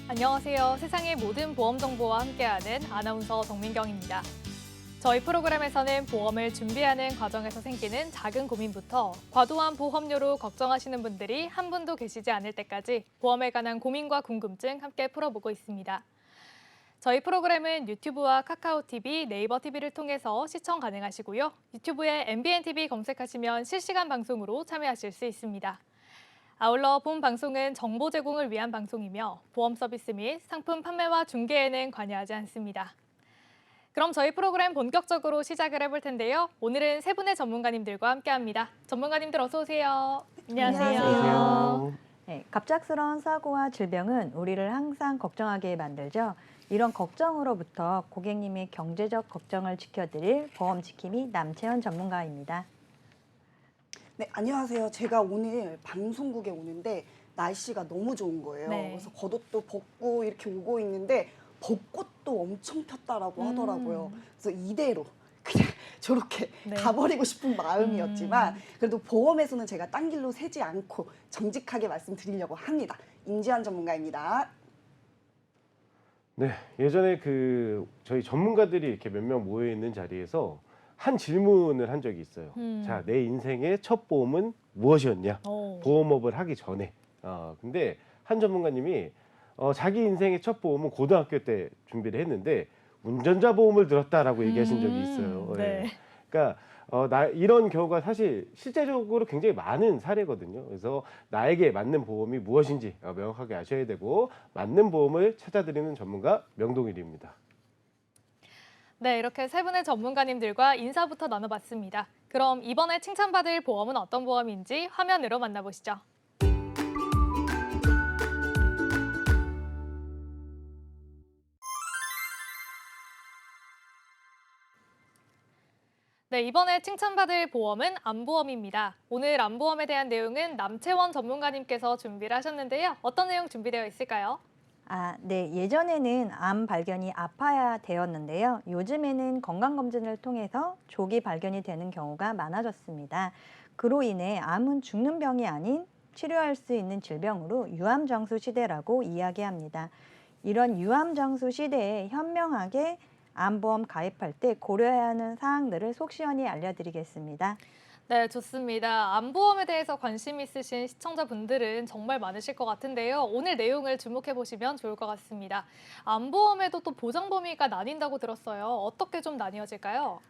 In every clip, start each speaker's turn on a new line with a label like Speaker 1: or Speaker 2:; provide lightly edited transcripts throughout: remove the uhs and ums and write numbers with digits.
Speaker 1: 안녕하세요. 세상의 모든 보험 정보와 함께하는 아나운서 정민경입니다. 저희 프로그램에서는 보험을 준비하는 과정에서 생기는 작은 고민부터 과도한 보험료로 걱정하시는 분들이 한 분도 계시지 않을 때까지 보험에 관한 고민과 궁금증 함께 풀어보고 있습니다. 저희 프로그램은 유튜브와 카카오TV, 네이버TV를 통해서 시청 가능하시고요. 유튜브에 MBNTV 검색하시면 실시간 방송으로 참여하실 수 있습니다. 아울러 본 방송은 정보 제공을 위한 방송이며 보험 서비스 및 상품 판매와 중개에는 관여하지 않습니다. 그럼 저희 프로그램 본격적으로 시작을 해볼 텐데요. 오늘은 세 분의 전문가님들과 함께합니다. 전문가님들 어서 오세요.
Speaker 2: 안녕하세요.
Speaker 3: 네, 갑작스러운 사고와 질병은 우리를 항상 걱정하게 만들죠. 이런 걱정으로부터 고객님의 경제적 걱정을 지켜드릴 보험 지킴이 남채연 전문가입니다.
Speaker 2: 네, 안녕하세요. 제가 오늘 방송국에 오는데 날씨가 너무 좋은 거예요.
Speaker 1: 네.
Speaker 2: 그래서 겉옷도 벗고 이렇게 오고 있는데 벚꽃도 엄청 폈다라고 하더라고요. 그래서 이대로 그냥 저렇게
Speaker 1: 네.
Speaker 2: 가버리고 싶은 마음이었지만 그래도 보험에서는 제가 딴 길로 새지 않고 정직하게 말씀드리려고 합니다. 임지한 전문가입니다.
Speaker 4: 네, 예전에 저희 전문가들이 이렇게 몇 명 모여 있는 자리에서 한 질문을 한 적이 있어요. 자, 내 인생의 첫 보험은 무엇이었냐? 보험업을 하기 전에. 근데 한 전문가님이 자기 인생의 첫 보험은 고등학교 때 준비를 했는데 운전자 보험을 들었다라고 얘기하신 적이 있어요.
Speaker 1: 네.
Speaker 4: 그러니까 이런 경우가 사실 실제적으로 굉장히 많은 사례거든요. 그래서 나에게 맞는 보험이 무엇인지 명확하게 아셔야 되고 맞는 보험을 찾아드리는 전문가 명동일입니다.
Speaker 1: 네, 이렇게 세 분의 전문가님들과 인사부터 나눠봤습니다. 그럼 이번에 칭찬받을 보험은 어떤 보험인지 화면으로 만나보시죠. 네, 이번에 칭찬받을 보험은 암보험입니다. 오늘 암보험에 대한 내용은 남채원 전문가님께서 준비를 하셨는데요. 어떤 내용 준비되어 있을까요?
Speaker 3: 네, 예전에는 암 발견이 아파야 되었는데요. 요즘에는 건강검진을 통해서 조기 발견이 되는 경우가 많아졌습니다. 그로 인해 암은 죽는 병이 아닌 치료할 수 있는 질병으로 유암장수 시대라고 이야기합니다. 이런 유암장수 시대에 현명하게 암보험 가입할 때 고려해야 하는 사항들을 속 시원히 알려드리겠습니다.
Speaker 1: 네, 좋습니다. 암보험에 대해서 관심 있으신 시청자분들은 정말 많으실 것 같은데요. 오늘 내용을 주목해 보시면 좋을 것 같습니다. 암보험에도 또 보장 범위가 나뉜다고 들었어요. 어떻게 좀 나뉘어질까요?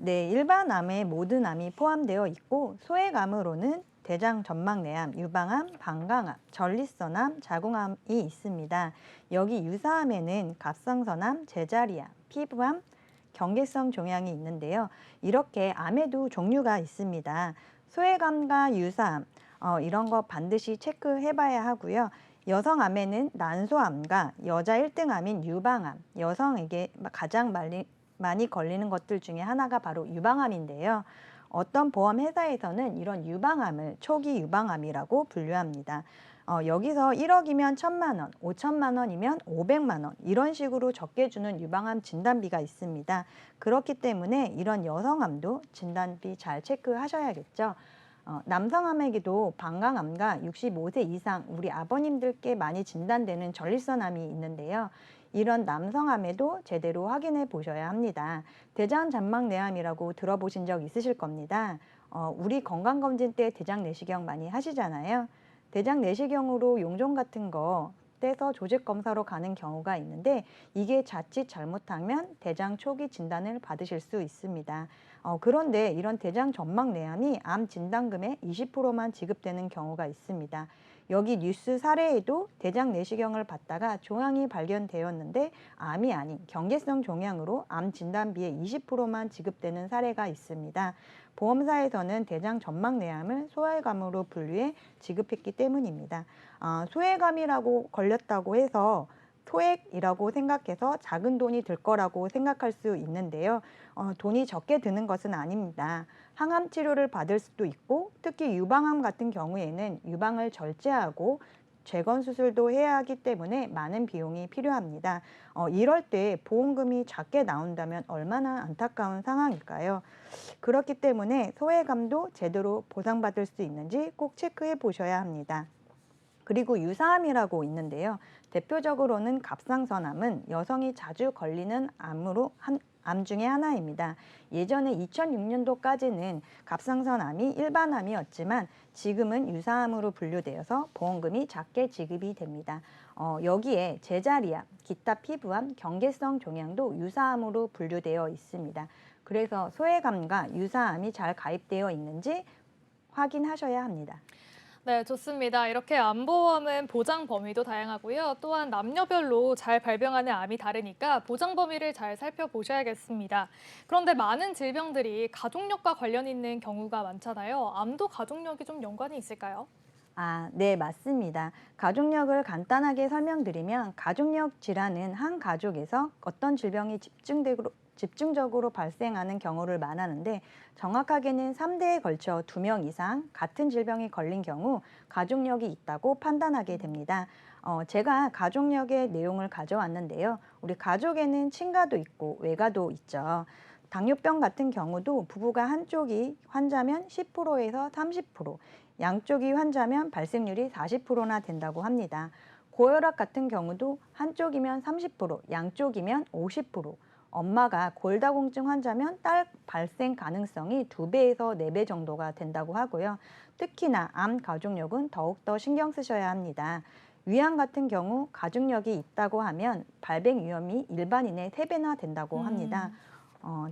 Speaker 3: 네, 일반 암에 모든 암이 포함되어 있고 소액암으로는 대장 전막내암, 유방암, 방광암, 전립선암, 자궁암이 있습니다. 여기 유사암에는 갑상선암, 제자리암, 피부암, 경계성 종양이 있는데요. 이렇게 암에도 종류가 있습니다. 소액암과 유사암, 이런 거 반드시 체크해봐야 하고요. 여성암에는 난소암과 여자 1등암인 유방암, 여성에게 가장 많이 걸리는 것들 중에 하나가 바로 유방암인데요. 어떤 보험 회사에서는 이런 유방암을 초기 유방암이라고 분류합니다. 여기서 1억이면 1,000만 원, 5천만 원이면 500만 원 이런 식으로 적게 주는 유방암 진단비가 있습니다. 그렇기 때문에 이런 여성암도 진단비 잘 체크하셔야겠죠. 남성암에게도 방광암과 65세 이상 우리 아버님들께 많이 진단되는 전립선암이 있는데요. 이런 남성암에도 제대로 확인해 보셔야 합니다. 대장 잔막내암이라고 들어보신 적 있으실 겁니다. 우리 건강검진 때 대장 내시경 많이 하시잖아요. 대장 내시경으로 용종 같은 거 떼서 조직 검사로 가는 경우가 있는데 이게 자칫 잘못하면 대장 초기 진단을 받으실 수 있습니다. 그런데 이런 대장 전막내암이 암 진단금의 20%만 지급되는 경우가 있습니다. 여기 뉴스 사례에도 대장 내시경을 받다가 종양이 발견되었는데 암이 아닌 경계성 종양으로 암 진단비의 20%만 지급되는 사례가 있습니다. 보험사에서는 대장 전막내암을 소외감으로 분류해 지급했기 때문입니다. 소외감이라고 걸렸다고 해서 소액이라고 생각해서 작은 돈이 들 거라고 생각할 수 있는데요. 돈이 적게 드는 것은 아닙니다. 항암 치료를 받을 수도 있고 특히 유방암 같은 경우에는 유방을 절제하고 재건 수술도 해야 하기 때문에 많은 비용이 필요합니다. 이럴 때 보험금이 작게 나온다면 얼마나 안타까운 상황일까요? 그렇기 때문에 소외감도 제대로 보상받을 수 있는지 꼭 체크해 보셔야 합니다. 그리고 유사암이라고 있는데요. 대표적으로는 갑상선암은 여성이 자주 걸리는 암 중에 하나입니다. 예전에 2006년도까지는 갑상선암이 일반암이었지만 지금은 유사암으로 분류되어서 보험금이 작게 지급이 됩니다. 여기에 제자리암, 기타 피부암, 경계성 종양도 유사암으로 분류되어 있습니다. 그래서 소외감과 유사암이 잘 가입되어 있는지 확인하셔야 합니다.
Speaker 1: 네, 좋습니다. 이렇게 암보험은 보장 범위도 다양하고요. 또한 남녀별로 잘 발병하는 암이 다르니까 보장 범위를 잘 살펴보셔야겠습니다. 그런데 많은 질병들이 가족력과 관련 있는 경우가 많잖아요. 암도 가족력이 좀 연관이 있을까요?
Speaker 3: 네, 맞습니다. 가족력을 간단하게 설명드리면 가족력 질환은 한 가족에서 어떤 질병이 집중적으로 발생하는 경우를 말하는데 정확하게는 3대에 걸쳐 2명 이상 같은 질병에 걸린 경우 가족력이 있다고 판단하게 됩니다. 제가 가족력의 내용을 가져왔는데요. 우리 가족에는 친가도 있고 외가도 있죠. 당뇨병 같은 경우도 부부가 한쪽이 환자면 10%에서 30%, 양쪽이 환자면 발생률이 40%나 된다고 합니다. 고혈압 같은 경우도 한쪽이면 30%, 양쪽이면 50%, 엄마가 골다공증 환자면 딸 발생 가능성이 2배에서 4배 정도가 된다고 하고요. 특히나 암 가족력은 더욱더 신경 쓰셔야 합니다. 위암 같은 경우 가족력이 있다고 하면 발병 위험이 일반인의 3배나 된다고 합니다.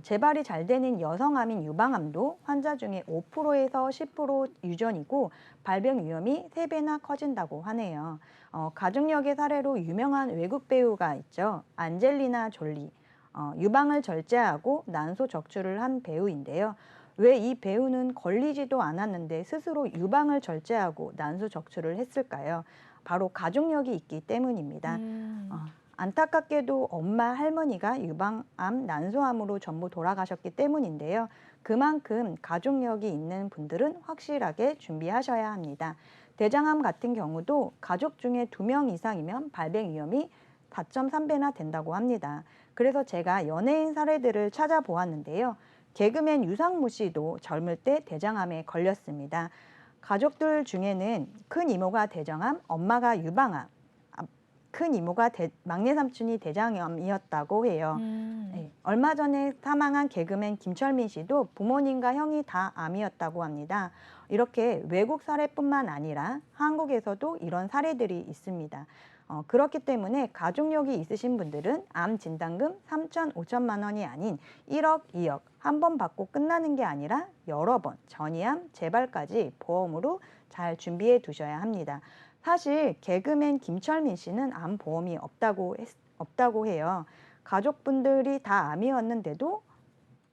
Speaker 3: 재발이 잘 되는 여성암인 유방암도 환자 중에 5%에서 10% 유전이고 발병 위험이 3배나 커진다고 하네요. 가족력의 사례로 유명한 외국 배우가 있죠. 안젤리나 졸리. 유방을 절제하고 난소 적출을 한 배우인데요. 왜 이 배우는 걸리지도 않았는데 스스로 유방을 절제하고 난소 적출을 했을까요? 바로 가족력이 있기 때문입니다. 안타깝게도 엄마, 할머니가 유방암, 난소암으로 전부 돌아가셨기 때문인데요. 그만큼 가족력이 있는 분들은 확실하게 준비하셔야 합니다. 대장암 같은 경우도 가족 중에 2명 이상이면 발병 위험이 4.3배나 된다고 합니다. 그래서 제가 연예인 사례들을 찾아보았는데요. 개그맨 유상무 씨도 젊을 때 대장암에 걸렸습니다. 가족들 중에는 큰 이모가 대장암, 엄마가 유방암, 큰 이모가 막내 삼촌이 대장암이었다고 해요. 네, 얼마 전에 사망한 개그맨 김철민 씨도 부모님과 형이 다 암이었다고 합니다. 이렇게 외국 사례뿐만 아니라 한국에서도 이런 사례들이 있습니다. 그렇기 때문에 가족력이 있으신 분들은 암 진단금 3,5천만 원이 아닌 1억, 2억 한 번 받고 끝나는 게 아니라 여러 번 전이암, 재발까지 보험으로 잘 준비해 두셔야 합니다. 사실 개그맨 김철민 씨는 암 보험이 없다고 해요. 가족분들이 다 암이었는데도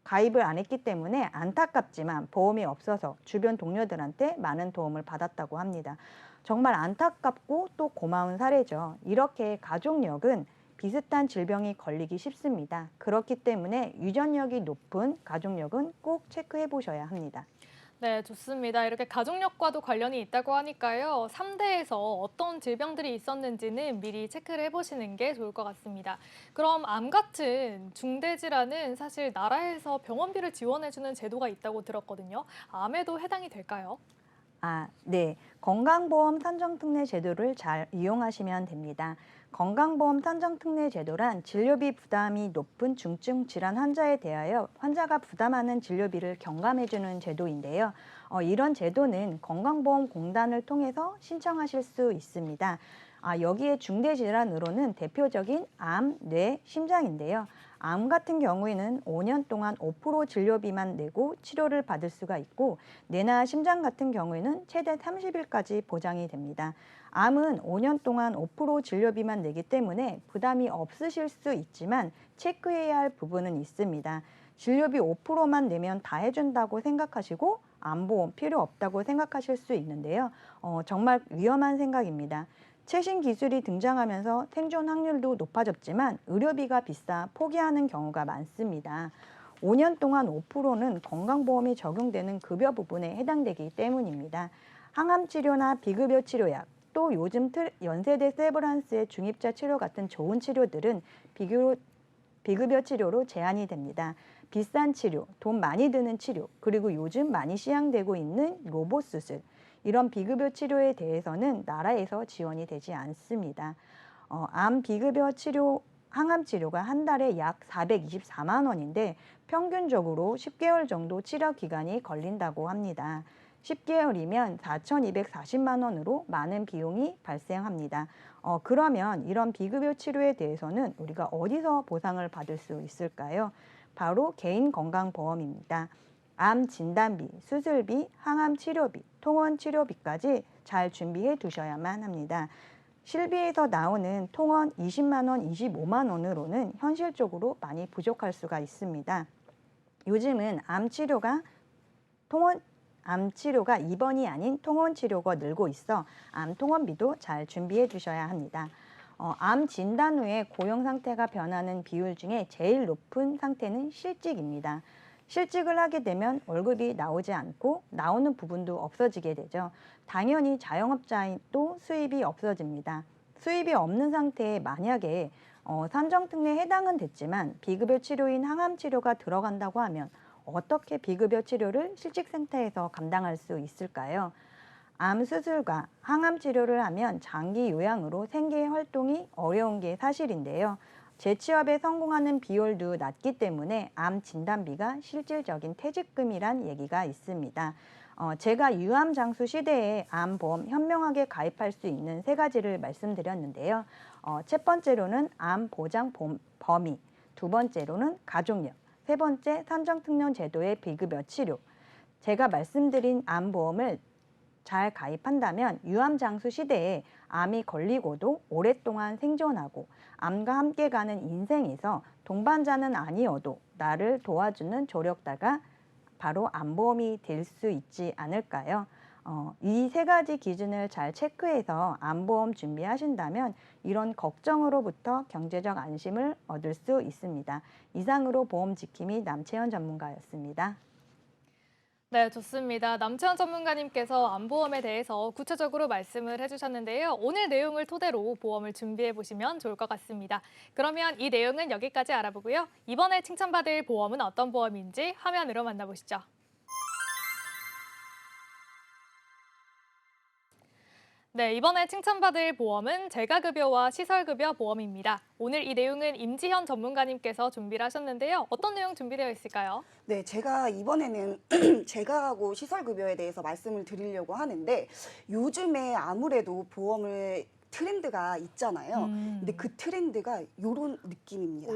Speaker 3: 가입을 안 했기 때문에 안타깝지만 보험이 없어서 주변 동료들한테 많은 도움을 받았다고 합니다. 정말 안타깝고 또 고마운 사례죠. 이렇게 가족력은 비슷한 질병이 걸리기 쉽습니다. 그렇기 때문에 유전력이 높은 가족력은 꼭 체크해 보셔야 합니다.
Speaker 1: 네, 좋습니다. 이렇게 가족력과도 관련이 있다고 하니까요. 3대에서 어떤 질병들이 있었는지는 미리 체크를 해보시는 게 좋을 것 같습니다. 그럼 암 같은 중대 질환은 사실 나라에서 병원비를 지원해주는 제도가 있다고 들었거든요. 암에도 해당이 될까요?
Speaker 3: 네. 건강보험 산정특례 제도를 잘 이용하시면 됩니다. 건강보험 산정특례 제도란 진료비 부담이 높은 중증 질환 환자에 대하여 환자가 부담하는 진료비를 경감해주는 제도인데요. 이런 제도는 건강보험공단을 통해서 신청하실 수 있습니다. 여기에 중대질환으로는 대표적인 암, 뇌, 심장인데요. 암 같은 경우에는 5년 동안 5% 진료비만 내고 치료를 받을 수가 있고 뇌나 심장 같은 경우에는 최대 30일까지 보장이 됩니다. 암은 5년 동안 5% 진료비만 내기 때문에 부담이 없으실 수 있지만 체크해야 할 부분은 있습니다. 진료비 5%만 내면 다 해준다고 생각하시고 암보험 필요 없다고 생각하실 수 있는데요. 정말 위험한 생각입니다. 최신 기술이 등장하면서 생존 확률도 높아졌지만 의료비가 비싸 포기하는 경우가 많습니다. 5년 동안 5%는 건강보험이 적용되는 급여 부분에 해당되기 때문입니다. 항암 치료나 비급여 치료약, 또 요즘 연세대 세브란스의 중입자 치료 같은 좋은 치료들은 비급여 치료로 제한이 됩니다. 비싼 치료, 돈 많이 드는 치료, 그리고 요즘 많이 시행되고 있는 로봇 수술, 이런 비급여 치료에 대해서는 나라에서 지원이 되지 않습니다. 암 비급여 치료, 항암 치료가 한 달에 약 424만 원인데 평균적으로 10개월 정도 치료 기간이 걸린다고 합니다. 10개월이면 4,240만 원으로 많은 비용이 발생합니다. 그러면 이런 비급여 치료에 대해서는 우리가 어디서 보상을 받을 수 있을까요? 바로 개인건강보험입니다. 암 진단비, 수술비, 항암 치료비, 통원 치료비까지 잘 준비해 두셔야만 합니다. 실비에서 나오는 통원 20만 원, 25만 원으로는 현실적으로 많이 부족할 수가 있습니다. 요즘은 암 치료가 입원이 아닌 통원 치료가 늘고 있어 암 통원비도 잘 준비해 두셔야 합니다. 암 진단 후에 고용 상태가 변하는 비율 중에 제일 높은 상태는 실직입니다. 실직을 하게 되면 월급이 나오지 않고 나오는 부분도 없어지게 되죠. 당연히 자영업자도 수입이 없어집니다. 수입이 없는 상태에 만약에 산정특례에 해당은 됐지만 비급여 치료인 항암 치료가 들어간다고 하면 어떻게 비급여 치료를 실직센터에서 감당할 수 있을까요? 암 수술과 항암 치료를 하면 장기 요양으로 생계 활동이 어려운 게 사실인데요. 재취업에 성공하는 비율도 낮기 때문에 암 진단비가 실질적인 퇴직금이란 얘기가 있습니다. 제가 유암 장수 시대에 암보험 현명하게 가입할 수 있는 3가지를 말씀드렸는데요. 첫 번째로는 암 보장 범위, 두 번째로는 가족력, 세 번째 산정특례 제도의 비급여 치료. 제가 말씀드린 암보험을 잘 가입한다면 유암 장수 시대에 암이 걸리고도 오랫동안 생존하고 암과 함께 가는 인생에서 동반자는 아니어도 나를 도와주는 조력자가 바로 암보험이 될 수 있지 않을까요? 이 3가지 기준을 잘 체크해서 암보험 준비하신다면 이런 걱정으로부터 경제적 안심을 얻을 수 있습니다. 이상으로 보험 지킴이 남채연 전문가였습니다.
Speaker 1: 네, 좋습니다. 남채연 전문가님께서 암보험에 대해서 구체적으로 말씀을 해주셨는데요. 오늘 내용을 토대로 보험을 준비해 보시면 좋을 것 같습니다. 그러면 이 내용은 여기까지 알아보고요. 이번에 칭찬받을 보험은 어떤 보험인지 화면으로 만나보시죠. 네, 이번에 칭찬받을 보험은 재가급여와 시설급여 보험입니다. 오늘 이 내용은 임지현 전문가님께서 준비를 하셨는데요. 어떤 내용 준비되어 있을까요?
Speaker 2: 네, 제가 이번에는 재가하고 시설급여에 대해서 말씀을 드리려고 하는데 요즘에 아무래도 보험을 트렌드가 있잖아요. 근데 그 트렌드가 이런 느낌입니다.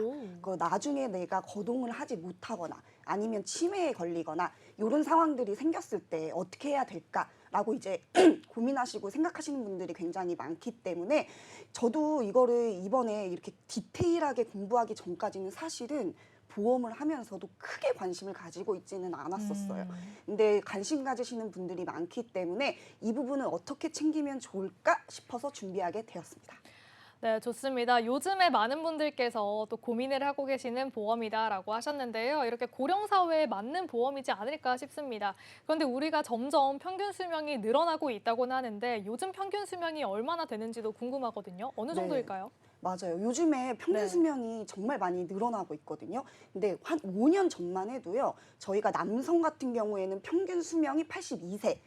Speaker 2: 나중에 내가 거동을 하지 못하거나 아니면 치매에 걸리거나 이런 상황들이 생겼을 때 어떻게 해야 될까라고 이제 고민하시고 생각하시는 분들이 굉장히 많기 때문에 저도 이거를 이번에 이렇게 디테일하게 공부하기 전까지는 사실은 보험을 하면서도 크게 관심을 가지고 있지는 않았었어요. 근데 관심 가지시는 분들이 많기 때문에 이 부분을 어떻게 챙기면 좋을까 싶어서 준비하게 되었습니다.
Speaker 1: 네, 좋습니다. 요즘에 많은 분들께서 또 고민을 하고 계시는 보험이다라고 하셨는데요. 이렇게 고령사회에 맞는 보험이지 않을까 싶습니다. 그런데 우리가 점점 평균 수명이 늘어나고 있다고는 하는데 요즘 평균 수명이 얼마나 되는지도 궁금하거든요. 어느 정도일까요?
Speaker 2: 맞아요. 요즘에 평균
Speaker 1: 네.
Speaker 2: 수명이 정말 많이 늘어나고 있거든요. 근데 한 5년 전만 해도요. 저희가 남성 같은 경우에는 평균 수명이 82세,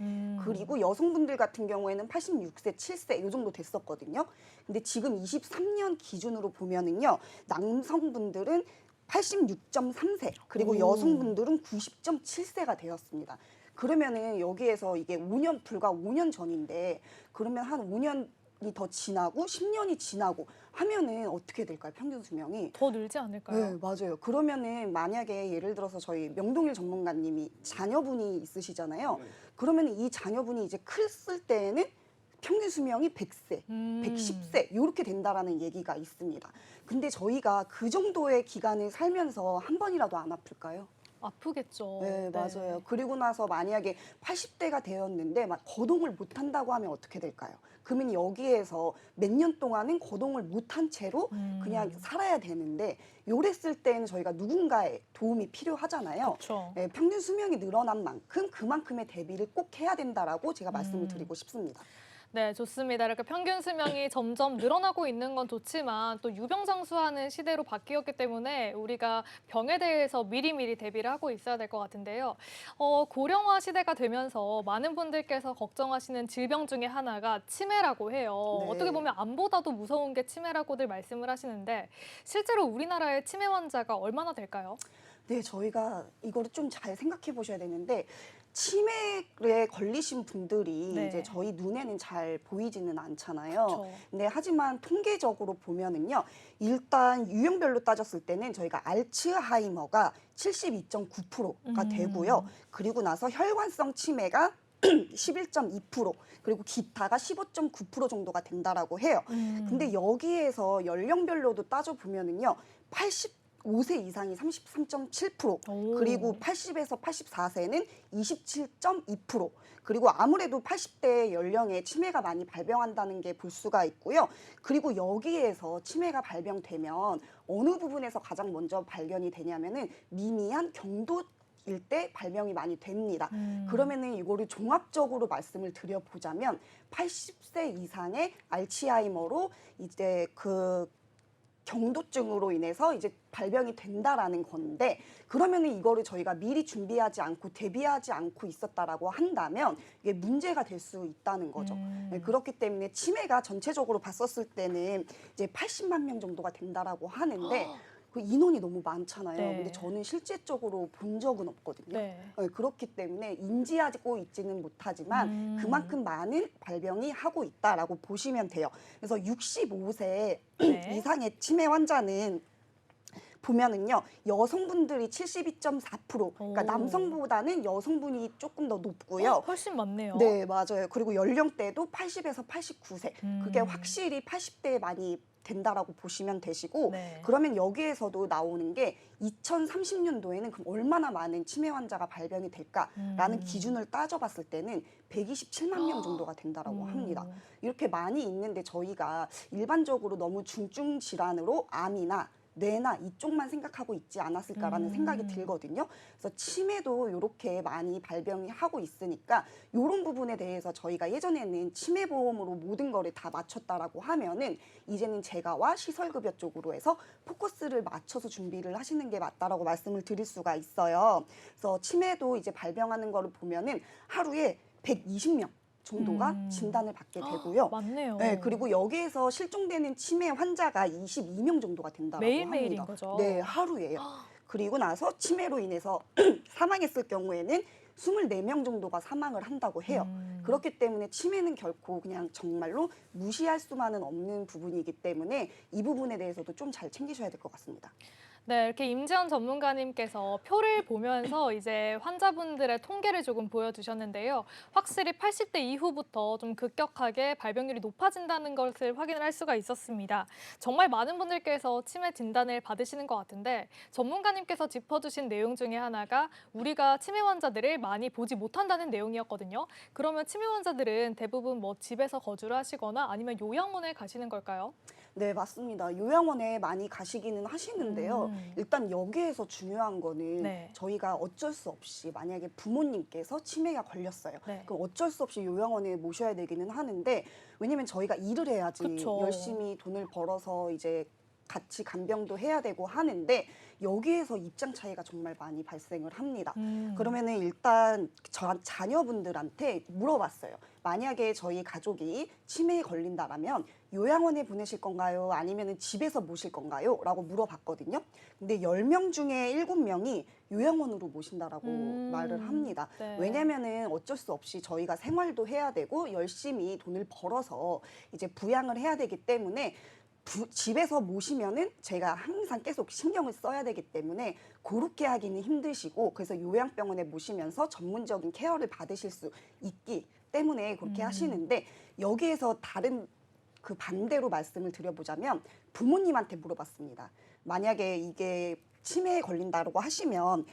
Speaker 2: 그리고 여성분들 같은 경우에는 86세, 7세 이 정도 됐었거든요. 근데 지금 23년 기준으로 보면은요. 남성분들은 86.3세, 그리고 여성분들은 90.7세가 되었습니다. 그러면은 여기에서 이게 불과 5년 전인데 그러면 한 5년이 더 지나고 10년이 지나고 하면은 어떻게 될까요? 평균 수명이
Speaker 1: 더 늘지 않을까요?
Speaker 2: 네, 맞아요. 그러면은 만약에 예를 들어서 저희 명동일 전문가님이 자녀분이 있으시잖아요. 그러면 이 자녀분이 이제 클 때에는 평균 수명이 100세, 110세 이렇게 된다라는 얘기가 있습니다. 근데 저희가 그 정도의 기간을 살면서 한 번이라도 안 아플까요?
Speaker 1: 아프겠죠.
Speaker 2: 네, 맞아요. 그리고 나서 만약에 80대가 되었는데 막 거동을 못 한다고 하면 어떻게 될까요? 그러면 여기에서 몇 년 동안은 거동을 못한 채로 그냥 살아야 되는데 요랬을 때는 저희가 누군가의 도움이 필요하잖아요.
Speaker 1: 그렇죠.
Speaker 2: 네, 평균 수명이 늘어난 만큼 그만큼의 대비를 꼭 해야 된다라고 제가 말씀을 드리고 싶습니다.
Speaker 1: 네, 좋습니다. 이렇게 평균 수명이 점점 늘어나고 있는 건 좋지만 또 유병장수하는 시대로 바뀌었기 때문에 우리가 병에 대해서 미리미리 대비를 하고 있어야 될 것 같은데요. 고령화 시대가 되면서 많은 분들께서 걱정하시는 질병 중에 하나가 치매라고 해요.
Speaker 2: 네.
Speaker 1: 어떻게 보면 암보다도 무서운 게 치매라고들 말씀을 하시는데 실제로 우리나라의 치매 환자가 얼마나 될까요?
Speaker 2: 네, 저희가 이거를 좀 잘 생각해 보셔야 되는데 치매에 걸리신 분들이
Speaker 1: 네.
Speaker 2: 이제 저희 눈에는 잘 보이지는 않잖아요.
Speaker 1: 그쵸.
Speaker 2: 근데 하지만 통계적으로 보면은요, 일단 유형별로 따졌을 때는 저희가 알츠하이머가 72.9%가 되고요. 그리고 나서 혈관성 치매가 11.2%, 그리고 기타가 15.9% 정도가 된다라고 해요. 근데 여기에서 연령별로도 따져보면은요, 85세 이상이 33.7%,
Speaker 1: 오.
Speaker 2: 그리고 80에서 84세는 27.2%, 그리고 아무래도 80대 연령에 치매가 많이 발병한다는 게 볼 수가 있고요. 그리고 여기에서 치매가 발병되면 어느 부분에서 가장 먼저 발견이 되냐면은 미미한 경도 일때 발병이 많이 됩니다. 그러면은 이거를 종합적으로 말씀을 드려보자면 80세 이상의 알츠하이머로 이제 그 경도증으로 인해서 이제 발병이 된다라는 건데, 그러면은 이거를 저희가 미리 준비하지 않고 대비하지 않고 있었다라고 한다면 이게 문제가 될 수 있다는 거죠. 네, 그렇기 때문에 치매가 전체적으로 봤었을 때는 이제 80만 명 정도가 된다라고 하는데 그 인원이 너무 많잖아요.
Speaker 1: 네.
Speaker 2: 근데 저는 실제적으로 본 적은 없거든요.
Speaker 1: 네.
Speaker 2: 그렇기 때문에 인지하고 있지는 못하지만 그만큼 많은 발병이 하고 있다라고 보시면 돼요. 그래서 65세
Speaker 1: 네.
Speaker 2: 이상의 치매 환자는 보면은요, 여성분들이 72.4%, 그러니까
Speaker 1: 오.
Speaker 2: 남성보다는 여성분이 조금 더 높고요.
Speaker 1: 훨씬 많네요.
Speaker 2: 네, 맞아요. 그리고 연령대도 80에서 89세. 그게
Speaker 1: 음.
Speaker 2: 확실히 80대에 많이 된다라고 보시면 되시고,
Speaker 1: 네.
Speaker 2: 그러면 여기에서도 나오는 게 2030년도에는 그럼 얼마나 많은 치매 환자가 발병이 될까라는 기준을 따져봤을 때는 127만 명 정도가 된다라고 합니다. 이렇게 많이 있는데 저희가 일반적으로 너무 중증 질환으로 암이나 뇌나 이쪽만 생각하고 있지 않았을까라는 생각이 들거든요. 그래서 치매도 이렇게 많이 발병이 하고 있으니까 이런 부분에 대해서 저희가 예전에는 치매보험으로 모든 거를 다 맞췄다라고 하면은 이제는 재가와 시설급여 쪽으로 해서 포커스를 맞춰서 준비를 하시는 게 맞다라고 말씀을 드릴 수가 있어요. 그래서 치매도 이제 발병하는 거를 보면은 하루에 120명 정도가 진단을 받게 되고요.
Speaker 1: 맞네요.
Speaker 2: 네, 그리고 여기에서 실종되는 치매 환자가 22명 정도가 된다고
Speaker 1: 매일매일인
Speaker 2: 합니다.
Speaker 1: 거죠.
Speaker 2: 네, 하루에요. 그리고 나서 치매로 인해서 사망했을 경우에는 24명 정도가 사망을 한다고 해요. 그렇기 때문에 치매는 결코 그냥 정말로 무시할 수만은 없는 부분이기 때문에 이 부분에 대해서도 좀 잘 챙기셔야 될 것 같습니다.
Speaker 1: 네, 이렇게 임지연 전문가님께서 표를 보면서 이제 환자분들의 통계를 조금 보여주셨는데요. 확실히 80대 이후부터 좀 급격하게 발병률이 높아진다는 것을 확인을 할 수가 있었습니다. 정말 많은 분들께서 치매 진단을 받으시는 것 같은데 전문가님께서 짚어주신 내용 중에 하나가 우리가 치매 환자들을 많이 보지 못한다는 내용이었거든요. 그러면 치매 환자들은 대부분 뭐 집에서 거주를 하시거나 아니면 요양원에 가시는 걸까요?
Speaker 2: 네, 맞습니다. 요양원에 많이 가시기는 하시는데요. 일단 여기에서 중요한 거는
Speaker 1: 네.
Speaker 2: 저희가 어쩔 수 없이 만약에 부모님께서 치매가 걸렸어요.
Speaker 1: 네.
Speaker 2: 그럼 어쩔 수 없이 요양원에 모셔야 되기는 하는데, 왜냐면 저희가 일을 해야지
Speaker 1: 그쵸.
Speaker 2: 열심히 돈을 벌어서 이제 같이 간병도 해야 되고 하는데 여기에서 입장 차이가 정말 많이 발생을 합니다. 그러면은 일단 자녀분들한테 물어봤어요. 만약에 저희 가족이 치매에 걸린다라면 요양원에 보내실 건가요? 아니면 집에서 모실 건가요? 라고 물어봤거든요. 근데 10명 중에 7명이 요양원으로 모신다라고 말을 합니다.
Speaker 1: 네.
Speaker 2: 왜냐면은 어쩔 수 없이 저희가 생활도 해야 되고 열심히 돈을 벌어서 이제 부양을 해야 되기 때문에 집에서 모시면은 제가 항상 계속 신경을 써야 되기 때문에 그렇게 하기는 힘드시고, 그래서 요양병원에 모시면서 전문적인 케어를 받으실 수 있기 때문에 그렇게 하시는데, 여기에서 다른 그 반대로 말씀을 드려보자면 부모님한테 물어봤습니다. 만약에 이게 치매에 걸린다고 하시면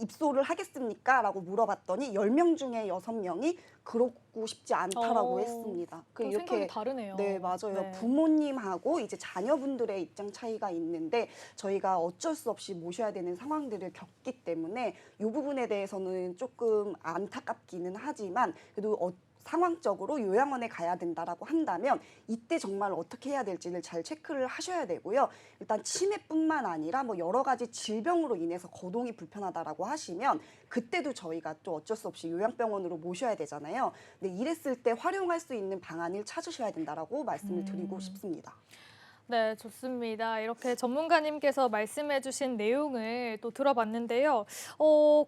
Speaker 2: 입소를 하겠습니까? 라고 물어봤더니 10명 중에 6명이 그러고 싶지 않다라고 했습니다.
Speaker 1: 그 생각이 다르네요.
Speaker 2: 네, 맞아요.
Speaker 1: 네.
Speaker 2: 부모님하고 이제 자녀분들의 입장 차이가 있는데 저희가 어쩔 수 없이 모셔야 되는 상황들을 겪기 때문에 이 부분에 대해서는 조금 안타깝기는 하지만 그래도 상황적으로 요양원에 가야 된다라고 한다면 이때 정말 어떻게 해야 될지를 잘 체크를 하셔야 되고요. 일단 치매뿐만 아니라 뭐 여러 가지 질병으로 인해서 거동이 불편하다라고 하시면 그때도 저희가 또 어쩔 수 없이 요양병원으로 모셔야 되잖아요. 근데 이랬을 때 활용할 수 있는 방안을 찾으셔야 된다라고 말씀을 드리고 싶습니다.
Speaker 1: 네, 좋습니다. 이렇게 전문가님께서 말씀해주신 내용을 또 들어봤는데요.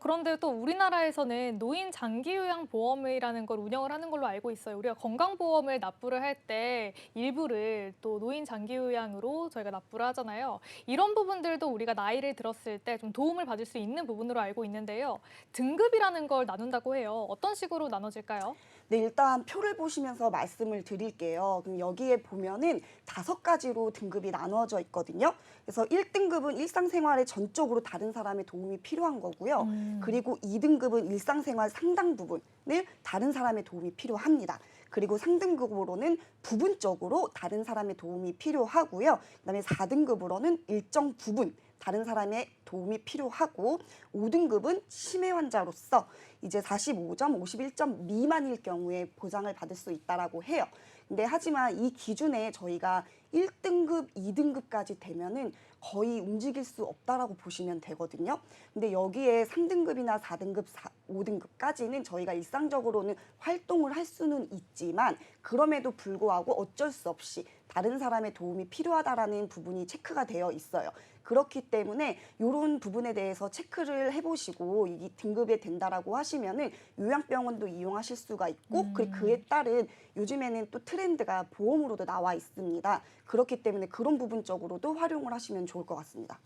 Speaker 1: 그런데 또 우리나라에서는 노인 장기요양보험이라는 걸 운영을 하는 걸로 알고 있어요. 우리가 건강보험을 납부를 할 때 일부를 또 노인 장기요양으로 저희가 납부를 하잖아요. 이런 부분들도 우리가 나이를 들었을 때 좀 도움을 받을 수 있는 부분으로 알고 있는데요. 등급이라는 걸 나눈다고 해요. 어떤 식으로 나눠질까요?
Speaker 2: 네, 일단 표를 보시면서 말씀을 드릴게요. 그럼 여기에 보면은 5가지로 등급이 나누어져 있거든요. 그래서 1등급은 일상생활에 전적으로 다른 사람의 도움이 필요한 거고요. 그리고 2등급은 일상생활 상당 부분을 다른 사람의 도움이 필요합니다. 그리고 3등급으로는 부분적으로 다른 사람의 도움이 필요하고요. 그다음에 4등급으로는 일정 부분 다른 사람의 도움이 필요하고 5등급은 치매 환자로서 이제 45점, 51점 미만일 경우에 보장을 받을 수 있다라고 해요. 근데 하지만 이 기준에 저희가 1등급, 2등급까지 되면은 거의 움직일 수 없다라고 보시면 되거든요. 근데 여기에 3등급이나 4등급, 5등급까지는 저희가 일상적으로는 활동을 할 수는 있지만 그럼에도 불구하고 어쩔 수 없이 다른 사람의 도움이 필요하다라는 부분이 체크가 되어 있어요. 그렇기 때문에 이런 부분에 대해서 체크를 해보시고 이 등급에 된다라고 하시면은 요양병원도 이용하실 수가 있고 그리고 그에 따른 요즘에는 또 트렌드가 보험으로도 나와 있습니다. 그렇기 때문에 그런 부분적으로도 활용을 하시면 좋을 것 같습니다.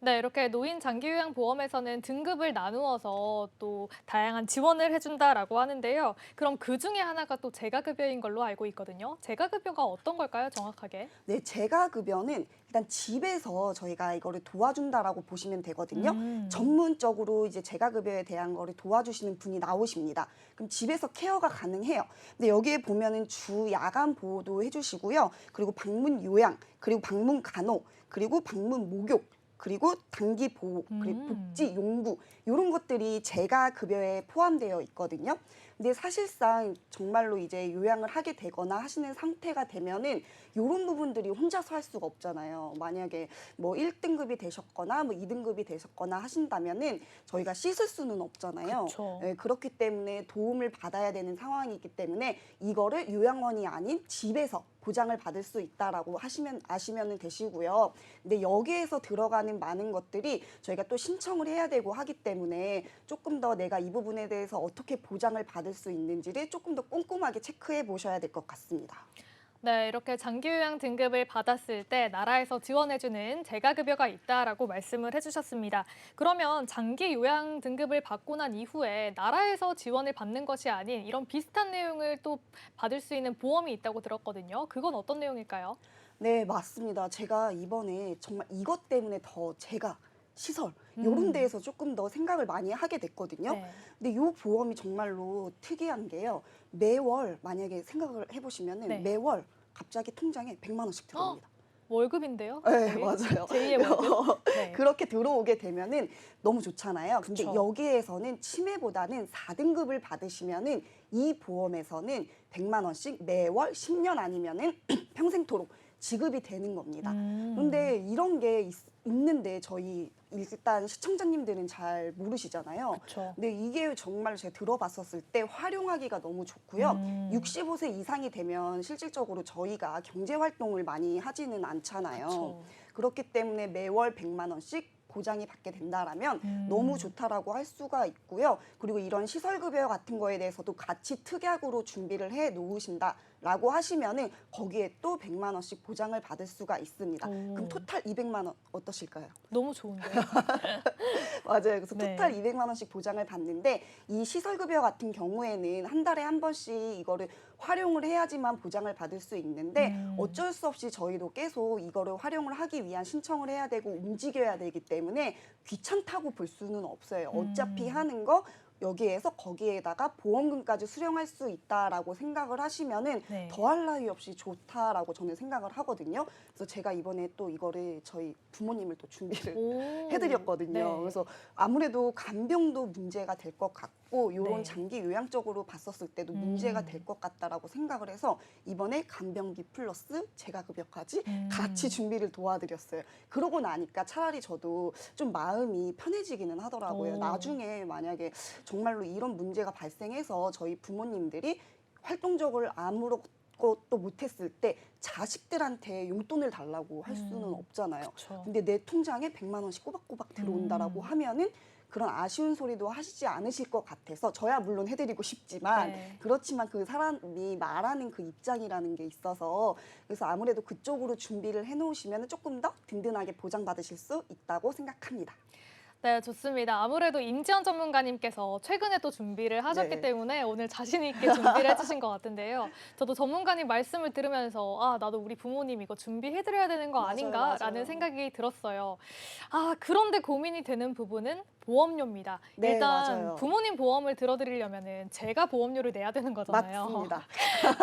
Speaker 1: 네, 이렇게 노인 장기요양보험에서는 등급을 나누어서 또 다양한 지원을 해준다라고 하는데요. 그럼 그 중에 하나가 또 재가급여인 걸로 알고 있거든요. 재가급여가 어떤 걸까요, 정확하게?
Speaker 2: 네, 재가급여는 일단 집에서 저희가 이거를 도와준다라고 보시면 되거든요. 전문적으로 이제 재가급여에 대한 거를 도와주시는 분이 나오십니다. 그럼 집에서 케어가 가능해요. 근데 여기에 보면은 주 야간 보호도 해주시고요. 그리고 방문 요양, 그리고 방문 간호, 그리고 방문 목욕, 그리고 단기 보호, 그리고 복지 용구 이런 것들이 재가급여에 포함되어 있거든요. 근데 사실상 정말로 이제 요양을 하게 되거나 하시는 상태가 되면은 이런 부분들이 혼자서 할 수가 없잖아요. 만약에 뭐 1등급이 되셨거나 뭐 2등급이 되셨거나 하신다면은 저희가 씻을 수는 없잖아요.
Speaker 1: 그쵸.
Speaker 2: 네, 그렇기 때문에 도움을 받아야 되는 상황이기 때문에 이거를 요양원이 아닌 집에서 보장을 받을 수 있다라고 아시면 되시고요. 근데 여기에서 들어가는 많은 것들이 저희가 또 신청을 해야 되고 하기 때문에 조금 더 내가 이 부분에 대해서 어떻게 보장을 받을 수 있는지를 조금 더 꼼꼼하게 체크해 보셔야 될 것 같습니다.
Speaker 1: 네, 이렇게 장기요양 등급을 받았을 때 나라에서 지원해주는 재가급여가 있다라고 말씀을 해주셨습니다. 그러면 장기요양 등급을 받고 난 이후에 나라에서 지원을 받는 것이 아닌 이런 비슷한 내용을 또 받을 수 있는 보험이 있다고 들었거든요. 그건 어떤 내용일까요?
Speaker 2: 네, 맞습니다. 제가 이번에 정말 이것 때문에 더 제가 시설 이런 데에서 조금 더 생각을 많이 하게 됐거든요.
Speaker 1: 네.
Speaker 2: 근데 이 보험이 정말로 특이한 게요. 매월 만약에 생각을 해보시면은
Speaker 1: 네.
Speaker 2: 매월 갑자기 통장에 100만 원씩 들어옵니다.
Speaker 1: 월급인데요?
Speaker 2: 네,
Speaker 1: 거의?
Speaker 2: 맞아요.
Speaker 1: 제2의 월급? 네.
Speaker 2: 그렇게 들어오게 되면은 너무 좋잖아요. 근데
Speaker 1: 그쵸.
Speaker 2: 여기에서는 치매보다는 4등급을 받으시면은 이 보험에서는 100만 원씩 매월 10년 아니면은 평생토록 지급이 되는 겁니다. 그런데 이런 게 있는데 저희 일단 시청자님들은 잘 모르시잖아요.
Speaker 1: 그쵸.
Speaker 2: 근데 이게 정말 제가 들어봤었을 때 활용하기가 너무 좋고요. 65세 이상이 되면 실질적으로 저희가 경제 활동을 많이 하지는 않잖아요.
Speaker 1: 그쵸.
Speaker 2: 그렇기 때문에 매월 100만 원씩 보장이 받게 된다라면 너무 좋다라고 할 수가 있고요. 그리고 이런 시설급여 같은 거에 대해서도 같이 특약으로 준비를 해 놓으신다라고 하시면은 거기에 또 100만 원씩 보장을 받을 수가 있습니다. 그럼 토탈 200만 원 어떠실까요?
Speaker 1: 너무 좋은데요?
Speaker 2: 맞아요. 그래서
Speaker 1: 네.
Speaker 2: 토탈 200만 원씩 보장을 받는데 이 시설급여 같은 경우에는 한 달에 한 번씩 이거를 활용을 해야지만 보장을 받을 수 있는데 어쩔 수 없이 저희도 계속 이거를 활용을 하기 위한 신청을 해야 되고 움직여야 되기 때문에 귀찮다고 볼 수는 없어요. 어차피 하는 거 여기에서 거기에다가 보험금까지 수령할 수 있다라고 생각을 하시면은
Speaker 1: 네.
Speaker 2: 더할 나위 없이 좋다라고 저는 생각을 하거든요. 그래서 제가 이번에 또 이거를 저희 부모님을 또 준비를
Speaker 1: 오.
Speaker 2: 해드렸거든요.
Speaker 1: 네.
Speaker 2: 그래서 아무래도 간병도 문제가 될 것 같고 있고 이런
Speaker 1: 네.
Speaker 2: 장기 요양적으로 봤었을 때도 문제가 될 것 같다라고 생각을 해서 이번에 간병비 플러스 재가급여까지 같이 준비를 도와드렸어요. 그러고 나니까 차라리 저도 좀 마음이 편해지기는 하더라고요.
Speaker 1: 오.
Speaker 2: 나중에 만약에 정말로 이런 문제가 발생해서 저희 부모님들이 활동적으로 아무것도 못했을 때 자식들한테 용돈을 달라고 할 수는 없잖아요.
Speaker 1: 그쵸.
Speaker 2: 근데 내 통장에 100만 원씩 꼬박꼬박 들어온다라고 하면은 그런 아쉬운 소리도 하시지 않으실 것 같아서 저야 물론 해드리고 싶지만
Speaker 1: 네.
Speaker 2: 그렇지만 그 사람이 말하는 그 입장이라는 게 있어서 그래서 아무래도 그쪽으로 준비를 해놓으시면 조금 더 든든하게 보장받으실 수 있다고 생각합니다.
Speaker 1: 네, 좋습니다. 아무래도 임지연 전문가님께서 최근에 또 준비를 하셨기
Speaker 2: 네.
Speaker 1: 때문에 오늘 자신 있게 준비를 해주신 것 같은데요. 저도 전문가님 말씀을 들으면서 아, 나도 우리 부모님 이거 준비해드려야 되는 거
Speaker 2: 맞아요,
Speaker 1: 아닌가라는
Speaker 2: 맞아요.
Speaker 1: 생각이 들었어요. 아, 그런데 고민이 되는 부분은 보험료입니다.
Speaker 2: 네,
Speaker 1: 일단
Speaker 2: 맞아요.
Speaker 1: 부모님 보험을 들어드리려면은 제가 보험료를 내야 되는 거잖아요.
Speaker 2: 맞습니다.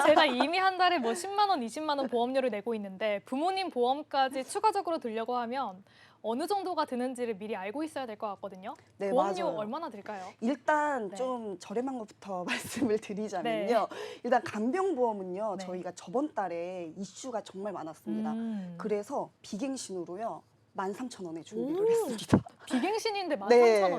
Speaker 1: 제가 이미 한 달에 뭐 10만 원, 20만 원 보험료를 내고 있는데 부모님 보험까지 추가적으로 들려고 하면 어느 정도가 드는지를 미리 알고 있어야 될 것 같거든요.
Speaker 2: 네,
Speaker 1: 보험료
Speaker 2: 맞아요.
Speaker 1: 얼마나 들까요?
Speaker 2: 일단
Speaker 1: 네.
Speaker 2: 좀 저렴한 것부터 말씀을 드리자면요. 일단 간병보험은요.
Speaker 1: 네.
Speaker 2: 저희가 저번 달에 이슈가 정말 많았습니다. 그래서 비갱신으로요. 13,000원에 준비를
Speaker 1: 오,
Speaker 2: 했습니다.
Speaker 1: 비갱신인데 13,000원이요?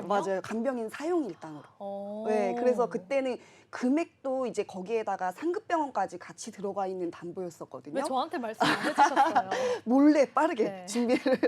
Speaker 2: 네, 맞아요. 간병인 사용일당으로.
Speaker 1: 어.
Speaker 2: 네, 그래서 그때는 금액도 이제 거기에다가 상급병원까지 같이 들어가 있는 담보였었거든요.
Speaker 1: 왜 저한테 말씀 안 해주셨어요?
Speaker 2: 몰래 빠르게
Speaker 1: 네.
Speaker 2: 준비를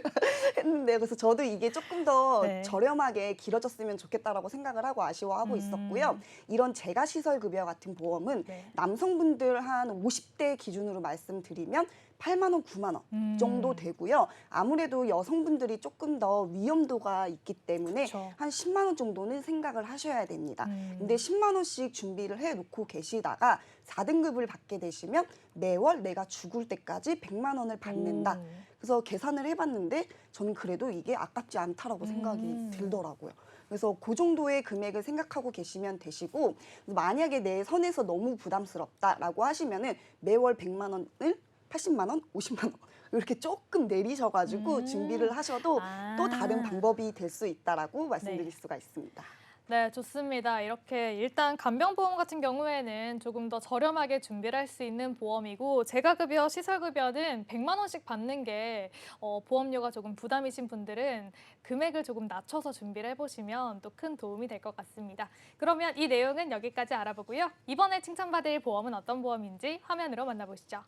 Speaker 2: 했는데 그래서 저도 이게 조금 더
Speaker 1: 네.
Speaker 2: 저렴하게 길어졌으면 좋겠다라고 생각을 하고 아쉬워하고 있었고요. 이런 재가시설급여 같은 보험은
Speaker 1: 네.
Speaker 2: 남성분들 한 50대 기준으로 말씀드리면 8만 원, 9만 원 정도 되고요. 아무래도 여성분들이 조금 더 위험도가 있기 때문에
Speaker 1: 그쵸.
Speaker 2: 한 10만 원 정도는 생각을 하셔야 됩니다.
Speaker 1: 음.
Speaker 2: 근데 10만 원씩 준비를 해놓고 계시다가 4등급을 받게 되시면 매월 내가 죽을 때까지 100만 원을 받는다. 그래서 계산을 해봤는데 저는 그래도 이게 아깝지 않다라고 생각이 들더라고요. 그래서 그 정도의 금액을 생각하고 계시면 되시고 만약에 내 선에서 너무 부담스럽다라고 하시면은 매월 100만 원을 80만 원, 50만 원 이렇게 조금 내리셔가지고 준비를 하셔도 또 다른 방법이 될 수 있다라고 말씀드릴 수가 있습니다.
Speaker 1: 네, 좋습니다. 이렇게 일단 간병보험 같은 경우에는 조금 더 저렴하게 준비를 할 수 있는 보험이고 재가급여, 시설급여는 100만 원씩 받는 게 보험료가 조금 부담이신 분들은 금액을 조금 낮춰서 준비를 해보시면 또 큰 도움이 될 것 같습니다. 그러면 이 내용은 여기까지 알아보고요. 이번에 칭찬받을 보험은 어떤 보험인지 화면으로 만나보시죠.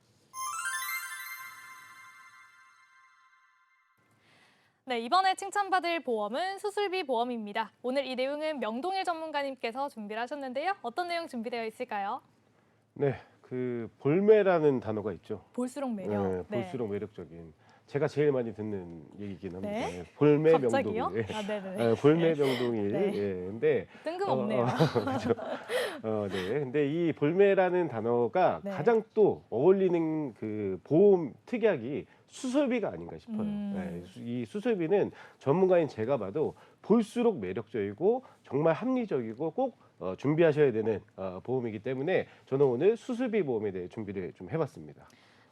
Speaker 1: 네, 이번에 칭찬받을 보험은 수술비 보험입니다. 오늘 이 내용은 명동일 전문가님께서 준비를 하셨는데요. 어떤 내용 준비되어 있을까요?
Speaker 4: 네, 그 볼매라는 단어가 있죠.
Speaker 1: 볼수록 매력.
Speaker 4: 네, 볼수록 매력적인. 제가 제일 많이 듣는 얘기긴 합니다.
Speaker 1: 네?
Speaker 4: 네, 볼매
Speaker 1: 갑자기요?
Speaker 4: 명동일.
Speaker 1: 아, 네네.
Speaker 4: 네, 볼매 명동일.
Speaker 1: 네.
Speaker 4: 예, 근데
Speaker 1: 뜬금없네요.
Speaker 4: 그렇죠. 네. 근데 이 볼매라는 단어가
Speaker 1: 네.
Speaker 4: 가장 또 어울리는 그 보험 특약이 수술비가 아닌가 싶어요. 네, 이 수술비는 전문가인 제가 봐도 볼수록 매력적이고 정말 합리적이고 꼭 준비하셔야 되는 보험이기 때문에 저는 오늘 수술비 보험에 대해 준비를 좀 해봤습니다.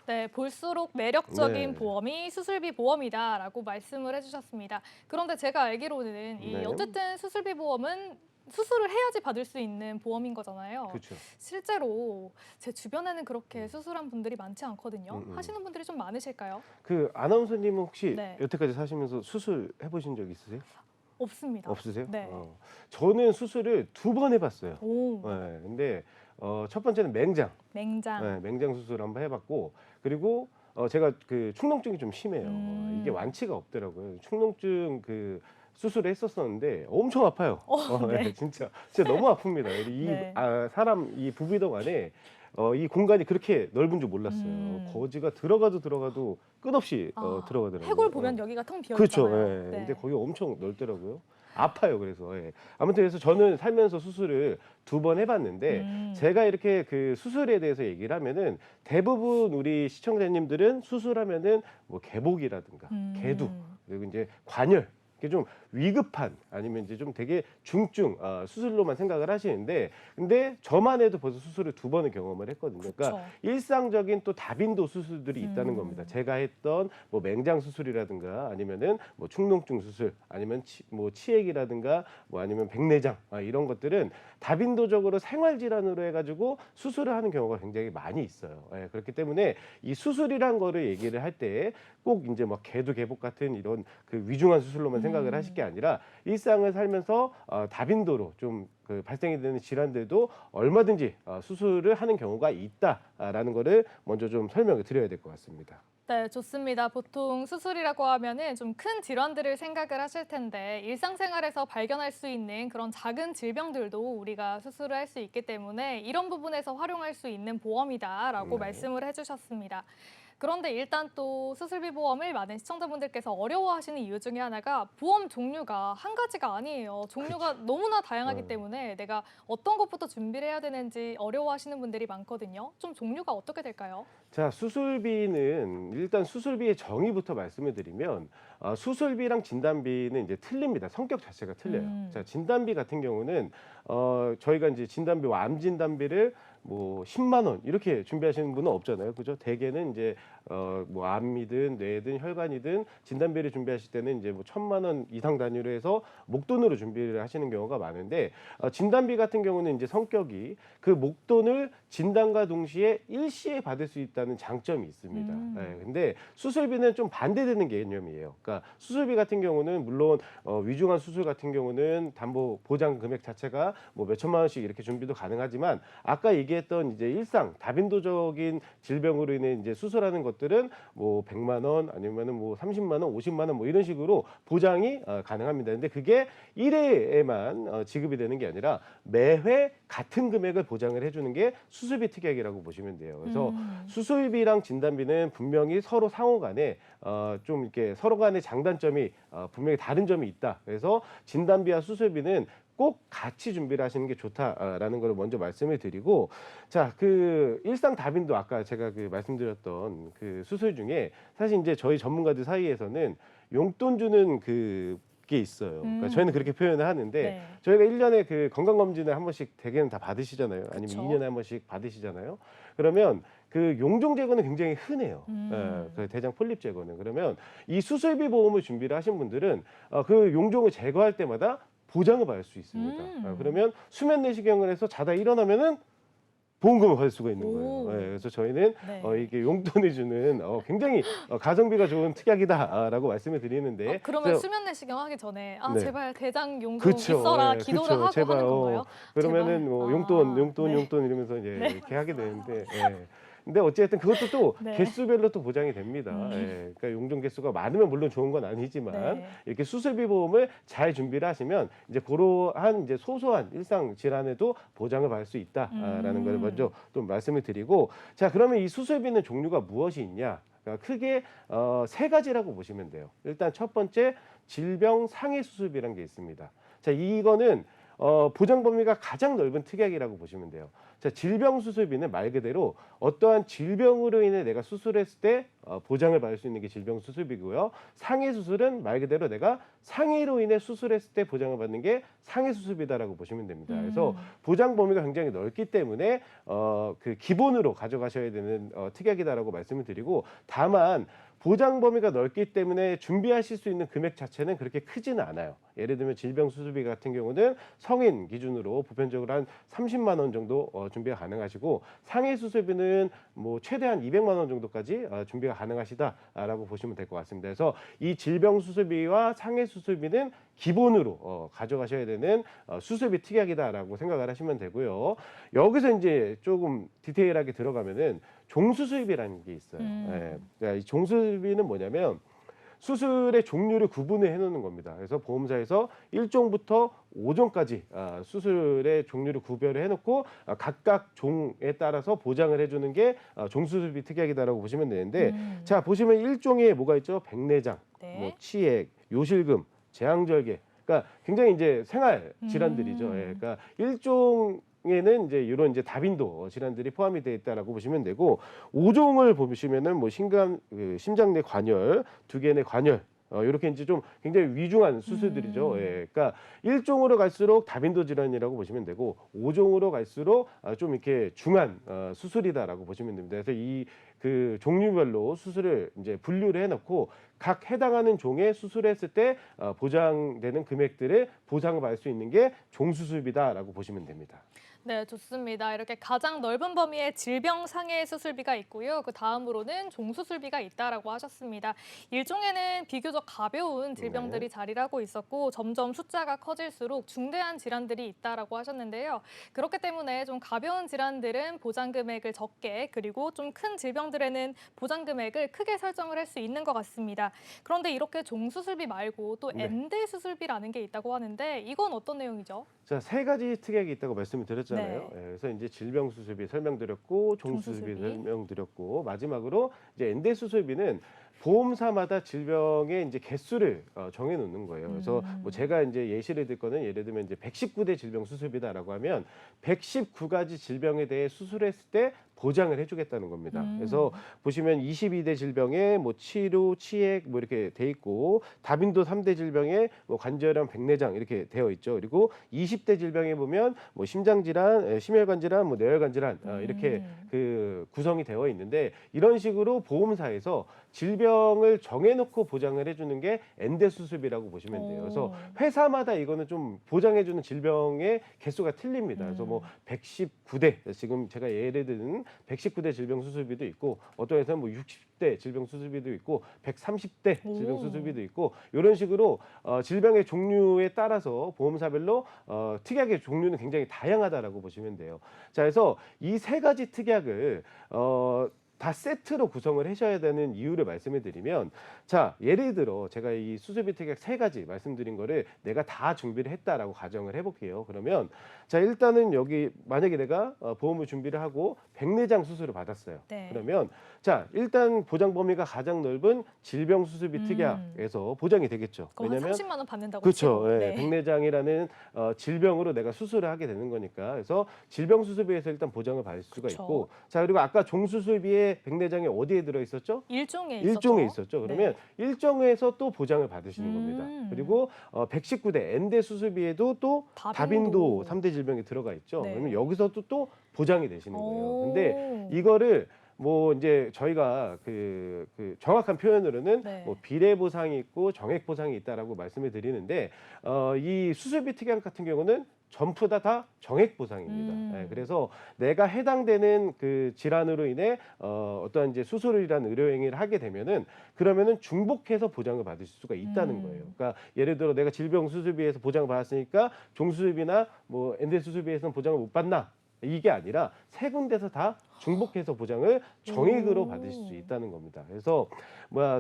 Speaker 1: 네, 볼수록 매력적인
Speaker 4: 네.
Speaker 1: 보험이 수술비 보험이다라고 말씀을 해주셨습니다. 그런데 제가 알기로는 이
Speaker 4: 네.
Speaker 1: 어쨌든 수술비 보험은 수술을 해야지 받을 수 있는 보험인 거잖아요.
Speaker 4: 그렇죠.
Speaker 1: 실제로 제 주변에는 그렇게 수술한 분들이 많지 않거든요.
Speaker 4: 음.
Speaker 1: 하시는 분들이 좀 많으실까요?
Speaker 4: 그 아나운서님은 혹시
Speaker 1: 네.
Speaker 4: 여태까지 사시면서 수술 해보신 적 있으세요?
Speaker 1: 없습니다.
Speaker 4: 없으세요?
Speaker 1: 네.
Speaker 4: 저는 수술을 2번 해봤어요.
Speaker 1: 오,
Speaker 4: 네, 근데 첫 번째는 맹장.
Speaker 1: 맹장.
Speaker 4: 네, 맹장 수술 한번 해봤고 그리고 제가 그 축농증이 좀 심해요. 이게 완치가 없더라고요. 축농증 그 수술을 했었었는데 엄청 아파요.
Speaker 1: 네.
Speaker 4: 네, 진짜 너무 아픕니다. 이
Speaker 1: 네.
Speaker 4: 사람 이 부비동 안에 이 공간이 그렇게 넓은 줄 몰랐어요. 거지가 들어가도 끝없이 들어가더라고요.
Speaker 1: 해골 보면 여기가 텅 비어
Speaker 4: 그렇죠.
Speaker 1: 있잖아요.
Speaker 4: 예.
Speaker 1: 네.
Speaker 4: 근데 거기 엄청 넓더라고요. 아파요. 그래서 아무튼 그래서 저는 살면서 수술을 2번 해봤는데 제가 이렇게 그 수술에 대해서 얘기를 하면은 대부분 우리 시청자님들은 수술하면은 뭐 개복이라든가 개두 그리고 이제 관열 이게 좀 위급한 아니면 이제 좀 되게 중증 수술로만 생각을 하시는데 근데 저만 해도 벌써 수술을 2번을 경험을 했거든요. 그러니까
Speaker 1: 그쵸.
Speaker 4: 일상적인 또 다빈도 수술들이 있다는 겁니다. 제가 했던 뭐 맹장 수술이라든가 아니면은 뭐 축농증 수술 아니면 뭐 치액이라든가 뭐 아니면 백내장 이런 것들은 다빈도적으로 생활 질환으로 해가지고 수술을 하는 경우가 굉장히 많이 있어요. 예, 그렇기 때문에 이 수술이란 거를 얘기를 할 때 꼭 이제 막 개도 개복 같은 이런 그 위중한 수술로만 생각을 하실 게 아니라 일상을 살면서 다빈도로 좀 그 발생이 되는 질환들도 얼마든지 수술을 하는 경우가 있다라는 거를 먼저 좀 설명을 드려야 될 것 같습니다.
Speaker 1: 네, 좋습니다. 보통 수술이라고 하면은 좀 큰 질환들을 생각을 하실 텐데 일상생활에서 발견할 수 있는 그런 작은 질병들도 우리가 수술을 할 수 있기 때문에 이런 부분에서 활용할 수 있는 보험이다라고
Speaker 4: 네.
Speaker 1: 말씀을 해주셨습니다. 그런데 일단 또 수술비 보험을 많은 시청자분들께서 어려워하시는 이유 중에 하나가 보험 종류가 한 가지가 아니에요. 종류가 너무나 다양하기 때문에 내가 어떤 것부터 준비를 해야 되는지 어려워하시는 분들이 많거든요. 좀 종류가 어떻게 될까요?
Speaker 4: 자, 수술비는 일단 수술비의 정의부터 말씀을 드리면 수술비랑 진단비는 이제 틀립니다. 성격 자체가 틀려요. 자, 진단비 같은 경우는 저희가 이제 진단비와 암 진단비를 뭐 10만 원 이렇게 준비하시는 분은 없잖아요. 그죠? 대개는 이제 뭐 암이든 뇌든 혈관이든 진단비를 준비하실 때는 이제 뭐 1,000만 원 이상 단위로 해서 목돈으로 준비를 하시는 경우가 많은데 진단비 같은 경우는 이제 성격이 그 목돈을 진단과 동시에 일시에 받을 수 있다는 장점이 있습니다. 네, 근데 수술비는 좀 반대되는 개념이에요. 그러니까 수술비 같은 경우는 물론 위중한 수술 같은 경우는 담보 보장 금액 자체가 뭐 몇 천만 원씩 이렇게 준비도 가능하지만 아까 얘기했던 이제 일상 다빈도적인 질병으로 인해 이제 수술하는 것들은 뭐 100만 원 아니면은 뭐 30만 원, 50만 원 뭐 이런 식으로 보장이 가능합니다. 근데 그게 1회에만 지급이 되는 게 아니라 매회 같은 금액을 보장을 해주는 게 수술비 특약이라고 보시면 돼요. 그래서 수술비랑 진단비는 분명히 서로 상호간에 좀 이렇게 서로 간의 장단점이 분명히 다른 점이 있다. 그래서 진단비와 수술비는 꼭 같이 준비를 하시는 게 좋다라는 걸 먼저 말씀을 드리고 자, 그 일상 다빈도 아까 제가 그 말씀드렸던 그 수술 중에 사실 이제 저희 전문가들 사이에서는 용돈 주는 그게 있어요. 그러니까 저희는 그렇게 표현을 하는데
Speaker 1: 네.
Speaker 4: 저희가 1년에 그 건강검진을 한 번씩 대개는 다 받으시잖아요. 아니면
Speaker 1: 그쵸.
Speaker 4: 2년에 한 번씩 받으시잖아요. 그러면 그 용종 제거는 굉장히 흔해요. 예, 그 대장 폴립 제거는. 그러면 이 수술비 보험을 준비를 하신 분들은 그 용종을 제거할 때마다 보장을 받을 수 있습니다. 그러면 수면 내시경을 해서 자다 일어나면은 보험금을 받을 수가 있는 거예요. 예, 그래서 저희는
Speaker 1: 네.
Speaker 4: 이게 용돈을 주는 굉장히 가성비가 좋은 특약이다라고 말씀을 드리는데
Speaker 1: 그러면
Speaker 4: 그래서
Speaker 1: 수면 내시경 하기 전에
Speaker 4: 네.
Speaker 1: 제발 대장 용종
Speaker 4: 그쵸,
Speaker 1: 있어라
Speaker 4: 예,
Speaker 1: 기도를
Speaker 4: 그쵸,
Speaker 1: 하고
Speaker 4: 제발,
Speaker 1: 하는 건가요?
Speaker 4: 그러면은
Speaker 1: 제발.
Speaker 4: 뭐
Speaker 1: 아,
Speaker 4: 용돈
Speaker 1: 네.
Speaker 4: 이러면서 이제 이렇게 하게 되는데. 예. 근데 어쨌든 그것도 또
Speaker 1: 네.
Speaker 4: 개수별로 또 보장이 됩니다. 예, 그러니까 용종 개수가 많으면 물론 좋은 건 아니지만
Speaker 1: 네.
Speaker 4: 이렇게 수술비 보험을 잘 준비를 하시면 이제 그러한 이제 소소한 일상 질환에도 보장을 받을 수 있다라는 걸 먼저 또 말씀을 드리고 자, 그러면 이 수술비는 종류가 무엇이 있냐? 그러니까 크게 3가지라고 보시면 돼요. 일단 첫 번째 질병 상해 수술비라는 게 있습니다. 자, 이거는 보장 범위가 가장 넓은 특약이라고 보시면 돼요. 자, 질병 수술비는 말 그대로 어떠한 질병으로 인해 내가 수술했을 때 보장을 받을 수 있는 게 질병 수술비고요. 상해 수술은 말 그대로 내가 상해로 인해 수술했을 때 보장을 받는 게 상해 수술비다라고 보시면 됩니다. 그래서 보장 범위가 굉장히 넓기 때문에 그 기본으로 가져가셔야 되는 특약이다라고 말씀을 드리고 다만 보장 범위가 넓기 때문에 준비하실 수 있는 금액 자체는 그렇게 크지는 않아요. 예를 들면 질병 수술비 같은 경우는 성인 기준으로 보편적으로 한 30만 원 정도 준비가 가능하시고 상해 수술비는 뭐 최대한 200만 원 정도까지 준비가 가능하시다라고 보시면 될 것 같습니다. 그래서 이 질병 수술비와 상해 수술비는 기본으로 가져가셔야 되는 수술비 특약이다라고 생각을 하시면 되고요. 여기서 이제 조금 디테일하게 들어가면은 종수술비라는 게 있어요. 예. 그러니까 이 종수술비는 뭐냐면 수술의 종류를 구분을 해놓는 겁니다. 그래서 보험사에서 1종부터 5종까지 수술의 종류를 구별을 해놓고 각각 종에 따라서 보장을 해주는 게 종수술비 특약이다라고 보시면 되는데 자, 보시면 1종에 뭐가 있죠? 백내장,
Speaker 1: 네.
Speaker 4: 뭐 치액, 요실금, 제왕절개. 그러니까 굉장히 이제 생활 질환들이죠. 예. 그러니까 1종에는 이제 이런 이제 다빈도 질환들이 포함이 되어 있다라고 보시면 되고 5종을 보시면은 뭐 심장 내 관열, 두개 내 관열, 이렇게 이제 좀 굉장히 위중한 수술들이죠. 예, 그러니까 1종으로 갈수록 다빈도 질환이라고 보시면 되고 5종으로 갈수록 좀 이렇게 중한 수술이다라고 보시면 됩니다. 그래서 이 그 종류별로 수술을 이제 분류를 해놓고 각 해당하는 종에 수술했을 때 보장되는 금액들을 보상을 받을 수 있는 게 종수술비다라고 보시면 됩니다.
Speaker 1: 네, 좋습니다. 이렇게 가장 넓은 범위의 질병 상해 수술비가 있고요. 그 다음으로는 종수술비가 있다라고 하셨습니다. 일종에는 비교적 가벼운 질병들이 자리를 하고 있었고 점점 숫자가 커질수록 중대한 질환들이 있다라고 하셨는데요. 그렇기 때문에 좀 가벼운 질환들은 보장 금액을 적게 그리고 좀 큰 질병들에는 보장 금액을 크게 설정을 할 수 있는 것 같습니다. 그런데 이렇게 종수술비 말고 또
Speaker 4: 네.
Speaker 1: 엔대 수술비라는 게 있다고 하는데 이건 어떤 내용이죠?
Speaker 4: 자, 세 가지 특약이 있다고 말씀을 드렸잖아요.
Speaker 1: 네.
Speaker 4: 예, 그래서 이제 질병 수술비 설명드렸고, 종수술비
Speaker 1: 종수술비.
Speaker 4: 설명드렸고, 마지막으로 이제 엔대 수술비는 보험사마다 질병의 이제 개수를 정해 놓는 거예요. 그래서 뭐 제가 이제 예시를 들 거는 예를 들면 이제 119대 질병 수술비다라고 하면 119가지 질병에 대해 수술했을 때 보장을 해주겠다는 겁니다. 그래서 보시면 22대 질병에 뭐 치료, 치액 뭐 이렇게 돼 있고 다빈도 3대 질병에 뭐 관절염, 백내장 이렇게 되어 있죠. 그리고 20대 질병에 보면 뭐 심장 질환, 심혈관 질환, 뭐 뇌혈관 질환 이렇게 그 구성이 되어 있는데 이런 식으로 보험사에서 질병을 정해놓고 보장을 해주는 게 엔대 수술비라고 보시면 돼요. 그래서 회사마다 이거는 좀 보장해주는 질병의 개수가 틀립니다. 그래서 뭐 119대 지금 제가 예를 드는 119대 질병 수술비도 있고 어떤 회사는 뭐 60대 질병 수술비도 있고 130대 질병 수술비도 있고 이런 식으로 질병의 종류에 따라서 보험사별로 특약의 종류는 굉장히 다양하다라고 보시면 돼요. 자, 그래서 이 세 가지 특약을 다 세트로 구성을 하셔야 되는 이유를 말씀을 드리면 자, 예를 들어 제가 이 수술비 특약 세 가지 말씀드린 거를 내가 다 준비를 했다라고 가정을 해볼게요. 그러면 자, 일단은 여기 만약에 내가 보험을 준비를 하고 백내장 수술을 받았어요.
Speaker 1: 네.
Speaker 4: 그러면 자, 일단 보장 범위가 가장 넓은 질병 수술비 특약에서 보장이 되겠죠.
Speaker 1: 그럼 한 30만 원 받는다고
Speaker 4: 그렇죠.
Speaker 1: 치고.
Speaker 4: 예,
Speaker 1: 네.
Speaker 4: 백내장이라는 질병으로 내가 수술을 하게 되는 거니까. 그래서 질병 수술비에서 일단 보장을 받을 수가
Speaker 1: 그쵸.
Speaker 4: 있고. 자, 그리고 아까 종수술비에 백내장이 어디에 들어 있었죠?
Speaker 1: 일종에
Speaker 4: 일종에
Speaker 1: 있었죠.
Speaker 4: 있었죠. 그러면 일종에서 또 보장을 받으시는 겁니다. 그리고 119대 엔대 수술비에도 또 다빈도 3대 질병이 들어가 있죠.
Speaker 1: 네.
Speaker 4: 그러면 여기서도 또 보장이 되시는 거예요.
Speaker 1: 오.
Speaker 4: 근데 이거를 뭐 이제 저희가 그 정확한 표현으로는
Speaker 1: 네.
Speaker 4: 뭐 비례 보상이 있고 정액 보상이 있다라고 말씀을 드리는데 이 수술비 특약 같은 경우는 전부 다 정액 보상입니다. 예, 그래서 내가 해당되는 그 질환으로 인해 어떤 이제 수술이라는 의료 행위를 하게 되면은 그러면은 중복해서 보장을 받으실 수가 있다는 거예요. 그러니까 예를 들어 내가 질병 수술비에서 보장을 받았으니까 종수술비나 뭐 엔대 수술비에서는 보장을 못 받나? 이게 아니라 세 군데서 다 중복해서 보장을 정액으로 받으실 수 있다는 겁니다. 그래서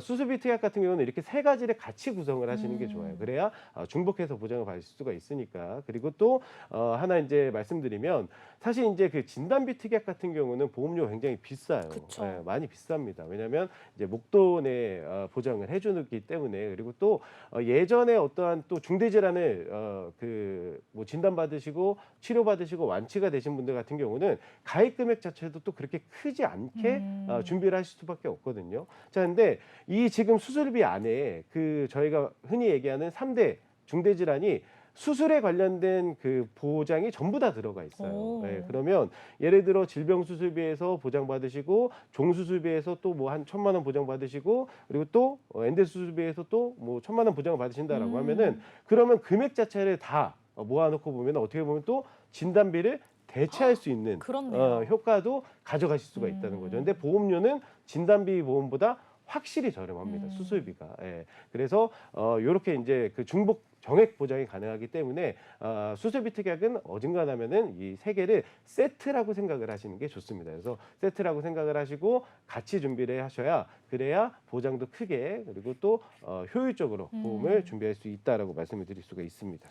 Speaker 4: 수술비 특약 같은 경우는 이렇게 세 가지를 같이 구성을 하시는 게 좋아요. 그래야 중복해서 보장을 받을 수가 있으니까. 그리고 또 하나 이제 말씀드리면 사실 이제 그 진단비 특약 같은 경우는 보험료 굉장히 비싸요. 예, 많이 비쌉니다. 왜냐하면 이제 목돈 내 보장을 해주기 때문에 그리고 또 예전에 어떠한 또 중대 질환을 그 뭐 진단 받으시고 치료 받으시고 완치가 되신 분들 같은 경우는 가입 금액 자체도 또 그렇게 크지 않게 준비를 하실 수밖에 없거든요. 자, 근데 이 지금 수술비 안에 그 저희가 흔히 얘기하는 3대 중대 질환이 수술에 관련된 그 보장이 전부 다 들어가 있어요. 네, 그러면 예를 들어 질병 수술비에서 보장받으시고 종수술비에서 또 뭐 한 1,000만 원 보장받으시고 그리고 또 엔대 수술비에서 또 뭐 1,000만 원 보장을 받으신다라고 하면은 그러면 금액 자체를 다 모아놓고 보면 어떻게 보면 또 진단비를 대체할 수 있는 효과도 가져가실 수가 있다는 거죠. 근데 보험료는 진단비 보험보다 확실히 저렴합니다. 수술비가. 예. 그래서 요렇게 이제 그 중복 정액 보장이 가능하기 때문에 수술비 특약은 어중간하면은 이 세 개를 세트라고 생각을 하시는 게 좋습니다. 그래서 세트라고 생각을 하시고 같이 준비를 하셔야 그래야 보장도 크게 그리고 또 효율적으로 보험을 준비할 수 있다라고 말씀을 드릴 수가 있습니다.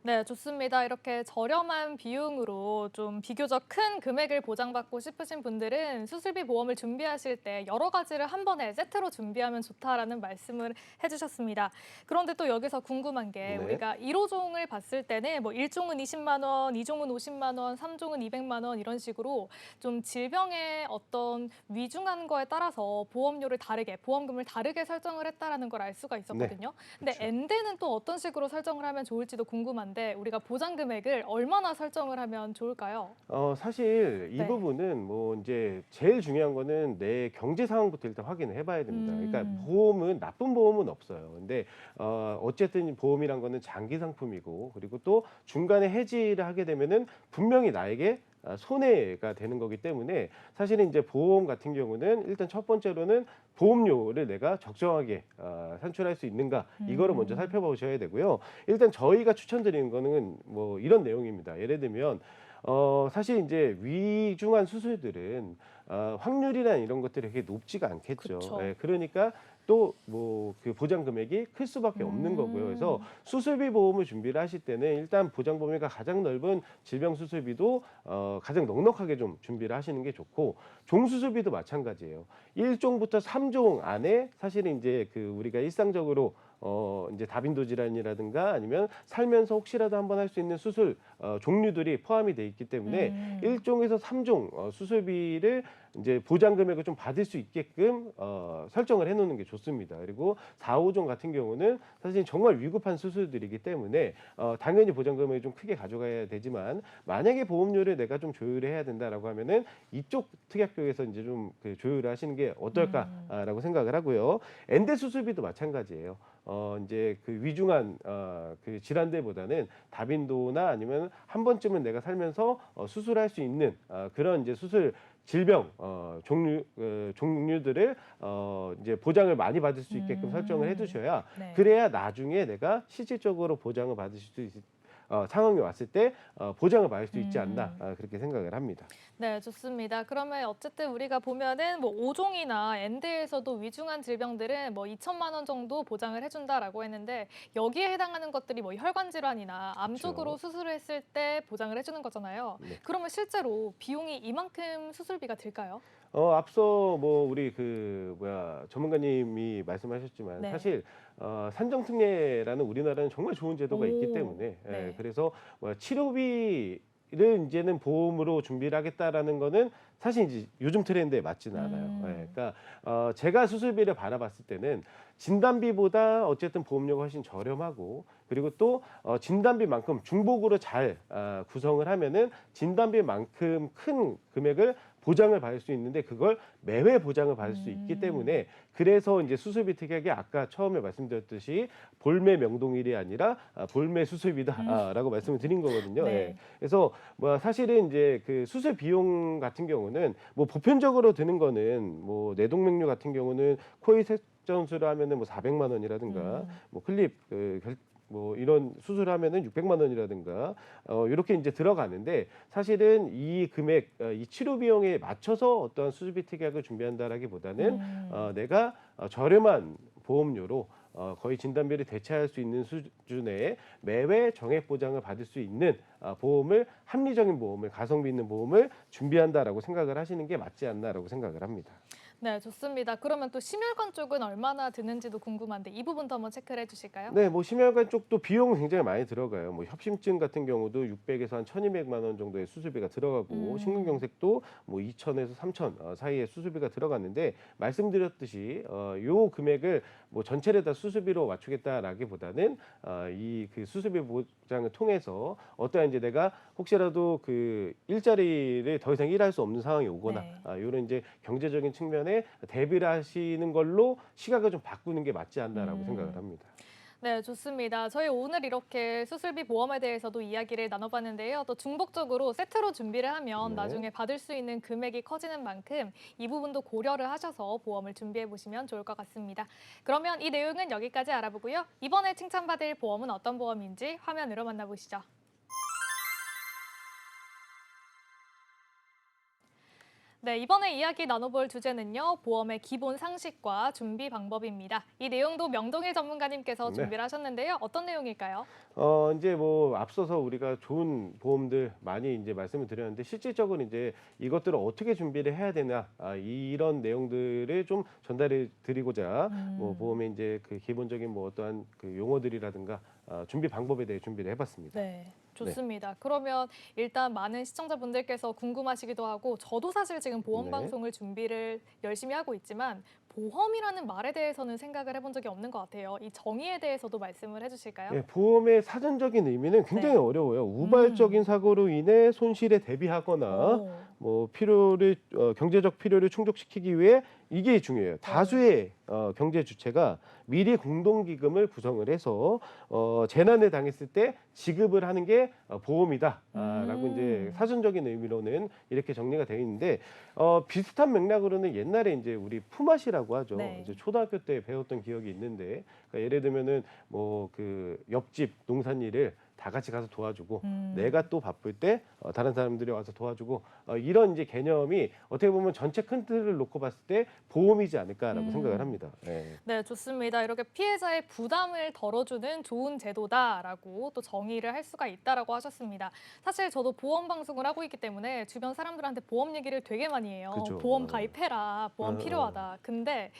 Speaker 1: 네, 좋습니다. 이렇게 저렴한 비용으로 좀 비교적 큰 금액을 보장받고 싶으신 분들은 수술비 보험을 준비하실 때 여러 가지를 한 번에 세트로 준비하면 좋다라는 말씀을 해주셨습니다. 그런데 또 여기서 궁금한 게
Speaker 4: 네.
Speaker 1: 우리가 1호종을 봤을 때는 뭐 1종은 20만 원, 2종은 50만 원, 3종은 200만 원 이런 식으로 좀 질병의 어떤 위중한 거에 따라서 보험료를 다르게, 보험금을 다르게 설정을 했다라는 걸 알 수가 있었거든요. 근데
Speaker 4: 그렇죠.
Speaker 1: 엔드는 또 어떤 식으로 설정을 하면 좋을지도 궁금한데 우리가 보장 금액을 얼마나 설정을 하면 좋을까요?
Speaker 4: 사실 이
Speaker 1: 네.
Speaker 4: 부분은 뭐 이제 제일 중요한 거는 내 경제 상황부터 일단 확인을 해봐야 됩니다. 그러니까
Speaker 1: 음.
Speaker 4: 보험은 나쁜 보험은 없어요. 근데 어쨌든 보험이란 거는 장기 상품이고 그리고 또 중간에 해지를 하게 되면은 분명히 나에게 손해가 되는 거기 때문에 사실은 이제 보험 같은 경우는 일단 첫 번째로는 보험료를 내가 적정하게 산출할 수 있는가 이거를 먼저 살펴보셔야 되고요. 일단 저희가 추천드리는 거는 뭐 이런 내용입니다. 예를 들면 사실 이제 위중한 수술들은 확률이나 이런 것들이 그렇게 높지가 않겠죠.
Speaker 1: 그쵸.
Speaker 4: 예, 그러니까 또 뭐 그 보장 금액이 클 수밖에 없는 거고요. 그래서 수술비 보험을 준비를 하실 때는 일단 보장 범위가 가장 넓은 질병 수술비도 가장 넉넉하게 좀 준비를 하시는 게 좋고 종 수술비도 마찬가지예요. 1종부터 3종 안에 사실은 이제 그 우리가 일상적으로 이제 다빈도 질환이라든가 아니면 살면서 혹시라도 한번 할 수 있는 수술 종류들이 포함이 돼 있기 때문에 1종에서 3종 수술비를 이제 보장 금액을 좀 받을 수 있게끔 설정을 해 놓는 게 좋습니다. 그리고 4, 5종 같은 경우는 사실 정말 위급한 수술들이기 때문에 당연히 보장 금액을 좀 크게 가져가야 되지만 만약에 보험료를 내가 좀 조율을 해야 된다라고 하면은 이쪽 특약 쪽에서 이제 좀 그 조율을 하시는 게 어떨까라고 생각을 하고요. 엔대 수술비도 마찬가지예요. 이제 그 위중한 그 질환들보다는 다빈도나 아니면 한 번쯤은 내가 살면서 수술할 수 있는 그런 이제 수술 질병 종류들을 이제 보장을 많이 받을 수 있게끔 설정을 해두셔야
Speaker 1: 네.
Speaker 4: 그래야 나중에 내가 실질적으로 보장을 받을 수 상황이 왔을 때 보장을 받을 수 있지 않나 그렇게 생각을 합니다.
Speaker 1: 네, 좋습니다. 그러면 어쨌든 우리가 보면은 뭐 5종이나 엔드에서도 위중한 질병들은 뭐 2천만 원 정도 보장을 해준다라고 했는데 여기에 해당하는 것들이 뭐 혈관 질환이나 암
Speaker 4: 그렇죠.
Speaker 1: 쪽으로 수술을 했을 때 보장을 해주는 거잖아요.
Speaker 4: 네.
Speaker 1: 그러면 실제로 비용이 이만큼 수술비가 들까요?
Speaker 4: 앞서 뭐 우리 전문가님이 말씀하셨지만
Speaker 1: 네.
Speaker 4: 사실 산정특례라는 우리나라는 정말 좋은 제도가 있기
Speaker 1: 오,
Speaker 4: 때문에
Speaker 1: 네.
Speaker 4: 그래서 치료비를 이제는 보험으로 준비를 하겠다라는 거는 사실 이제 요즘 트렌드에 맞지는 않아요. 그러니까 제가 수술비를 바라봤을 때는 진단비보다 어쨌든 보험료가 훨씬 저렴하고 그리고 또 진단비만큼 중복으로 잘 구성을 하면은 진단비만큼 큰 금액을 보장을 받을 수 있는데 그걸 매회 보장을 받을 수 있기 때문에 그래서 이제 수술비 특약이 아까 처음에 말씀드렸듯이 볼매 명동일이 아니라 볼매 수술비다라고 말씀을 드린 거거든요.
Speaker 1: 네.
Speaker 4: 예. 그래서 뭐 사실은 이제 그 수술 비용 같은 경우는 뭐 보편적으로 드는 거는 뭐 뇌동맥류 같은 경우는 코의 색전술을 하면은 뭐 400만 원이라든가 뭐 클립 뭐 이런 수술하면은 600만 원이라든가 이렇게 이제 들어가는데 사실은 이 금액 이 치료 비용에 맞춰서 어떤 수술비 특약을 준비한다라기보다는 내가 저렴한 보험료로 거의 진단비를 대체할 수 있는 수준의 매회 정액 보장을 받을 수 있는 보험을 합리적인 보험을 가성비 있는 보험을 준비한다라고 생각을 하시는 게 맞지 않나라고 생각을 합니다.
Speaker 1: 네, 좋습니다. 그러면 또 심혈관 쪽은 얼마나 드는지도 궁금한데 이 부분도 한번 체크를 해주실까요?
Speaker 4: 네, 뭐 심혈관 쪽도 비용은 굉장히 많이 들어가요. 뭐 협심증 같은 경우도 600에서 한 1,200만 원 정도의 수술비가 들어가고 심근경색도 뭐 2,000에서 3,000 사이의 수술비가 들어갔는데 말씀드렸듯이 요 금액을 뭐 전체를 다 수술비로 맞추겠다라기보다는 이 그 수술비 보장을 통해서 어떠한 이제 내가 혹시라도 그 일자리를 더 이상 일할 수 없는 상황이 오거나
Speaker 1: 네.
Speaker 4: 이런 이제 경제적인 측면에 대비를 하시는 걸로 시각을 좀 바꾸는 게 맞지 않나라고 생각을 합니다.
Speaker 1: 네, 좋습니다. 저희 오늘 이렇게 수술비 보험에 대해서도 이야기를 나눠봤는데요. 또 중복적으로 세트로 준비를 하면
Speaker 4: 네.
Speaker 1: 나중에 받을 수 있는 금액이 커지는 만큼 이 부분도 고려를 하셔서 보험을 준비해 보시면 좋을 것 같습니다. 그러면 이 내용은 여기까지 알아보고요. 이번에 칭찬받을 보험은 어떤 보험인지 화면으로 만나보시죠. 네, 이번에 이야기 나눠볼 주제는요. 보험의 기본 상식과 준비 방법입니다. 이 내용도 명동일 전문가님께서
Speaker 4: 네.
Speaker 1: 준비를 하셨는데요. 어떤 내용일까요?
Speaker 4: 이제 뭐 앞서서 우리가 좋은 보험들 많이 이제 말씀을 드렸는데 실질적으로 이제 이것들을 어떻게 준비를 해야 되나 이런 내용들을 좀 전달해 드리고자 뭐 보험의 이제 그 기본적인 뭐 어떠한 그 용어들이라든가 준비 방법에 대해 준비를 해봤습니다.
Speaker 1: 네, 좋습니다. 그러면 일단 많은 시청자분들께서 궁금하시기도 하고 저도 사실 지금 보험
Speaker 4: 네.
Speaker 1: 방송을 준비를 열심히 하고 있지만 보험이라는 말에 대해서는 생각을 해본 적이 없는 것 같아요. 이 정의에 대해서도 말씀을 해주실까요?
Speaker 4: 예, 보험의 사전적인 의미는 굉장히
Speaker 1: 네.
Speaker 4: 어려워요. 우발적인 사고로 인해 손실에 대비하거나
Speaker 1: 오.
Speaker 4: 뭐 필요를 경제적 필요를 충족시키기 위해 이게 중요해요. 다수의 경제 주체가 미리 공동기금을 구성을 해서 재난을 당했을 때 지급을 하는 게 보험이다라고 이제 사전적인 의미로는 이렇게 정리가 되어 있는데 비슷한 맥락으로는 옛날에 이제 우리 품앗이라고 하죠.
Speaker 1: 네.
Speaker 4: 이제 초등학교 때 배웠던 기억이 있는데 그러니까 예를 들면은 뭐 그 옆집 농산일을 다 같이 가서 도와주고 내가 또 바쁠 때 다른 사람들이 와서 도와주고 이런 이제 개념이 어떻게 보면 전체 큰 틀을 놓고 봤을 때 보험이지 않을까라고 생각을 합니다. 네.
Speaker 1: 네, 좋습니다. 이렇게 피해자의 부담을 덜어주는 좋은 제도다라고 또 정의를 할 수가 있다라고 하셨습니다. 사실 저도 보험 방송을 하고 있기 때문에 주변 사람들한테 보험 얘기를 되게 많이 해요.
Speaker 4: 그죠.
Speaker 1: 보험 가입해라, 보험 필요하다. 근데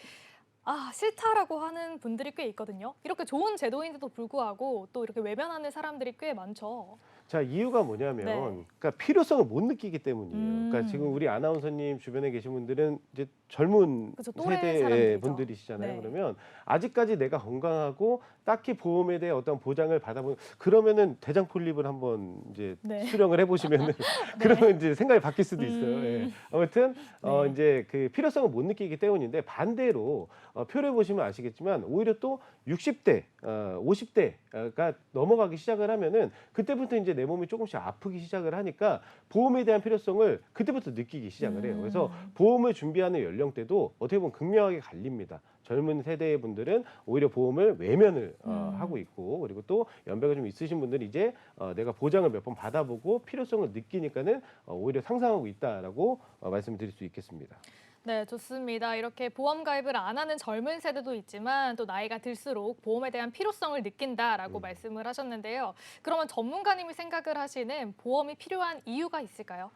Speaker 1: 싫다라고 하는 분들이 꽤 있거든요. 이렇게 좋은 제도인데도 불구하고 또 이렇게 외면하는 사람들이 꽤 많죠.
Speaker 4: 자, 이유가 뭐냐면,
Speaker 1: 네.
Speaker 4: 그러니까 필요성을 못 느끼기 때문이에요. 그러니까 지금 우리 아나운서님 주변에 계신 분들은 이제 젊은
Speaker 1: 그죠, 또래
Speaker 4: 세대의
Speaker 1: 사람들이죠.
Speaker 4: 분들이시잖아요.
Speaker 1: 네.
Speaker 4: 그러면 아직까지 내가 건강하고 딱히 보험에 대해 어떤 보장을 받아보는 그러면은 대장 폴립을 한번 이제
Speaker 1: 네.
Speaker 4: 수령을 해보시면은 그러면 이제 생각이 바뀔 수도 있어요. 예. 아무튼
Speaker 1: 네.
Speaker 4: 이제 그 필요성을 못 느끼기 때문인데 반대로 표를 보시면 아시겠지만 오히려 또 60대, 50대가 넘어가기 시작을 하면은 그때부터 이제 내 몸이 조금씩 아프기 시작을 하니까 보험에 대한 필요성을 그때부터 느끼기 시작을 해요. 그래서 보험을 준비하는 연령대도 어떻게 보면 극명하게 갈립니다. 젊은 세대의 분들은 오히려 보험을 외면을 하고 있고 그리고 또 연배가 좀 있으신 분들은 이제 내가 보장을 몇 번 받아보고 필요성을 느끼니까는 오히려 상상하고 있다라고 말씀드릴 수 있겠습니다.
Speaker 1: 네, 좋습니다. 이렇게 보험 가입을 안 하는 젊은 세대도 있지만 또 나이가 들수록 보험에 대한 필요성을 느낀다라고 말씀을 하셨는데요. 그러면 전문가님이 생각을 하시는 보험이 필요한 이유가 있을까요?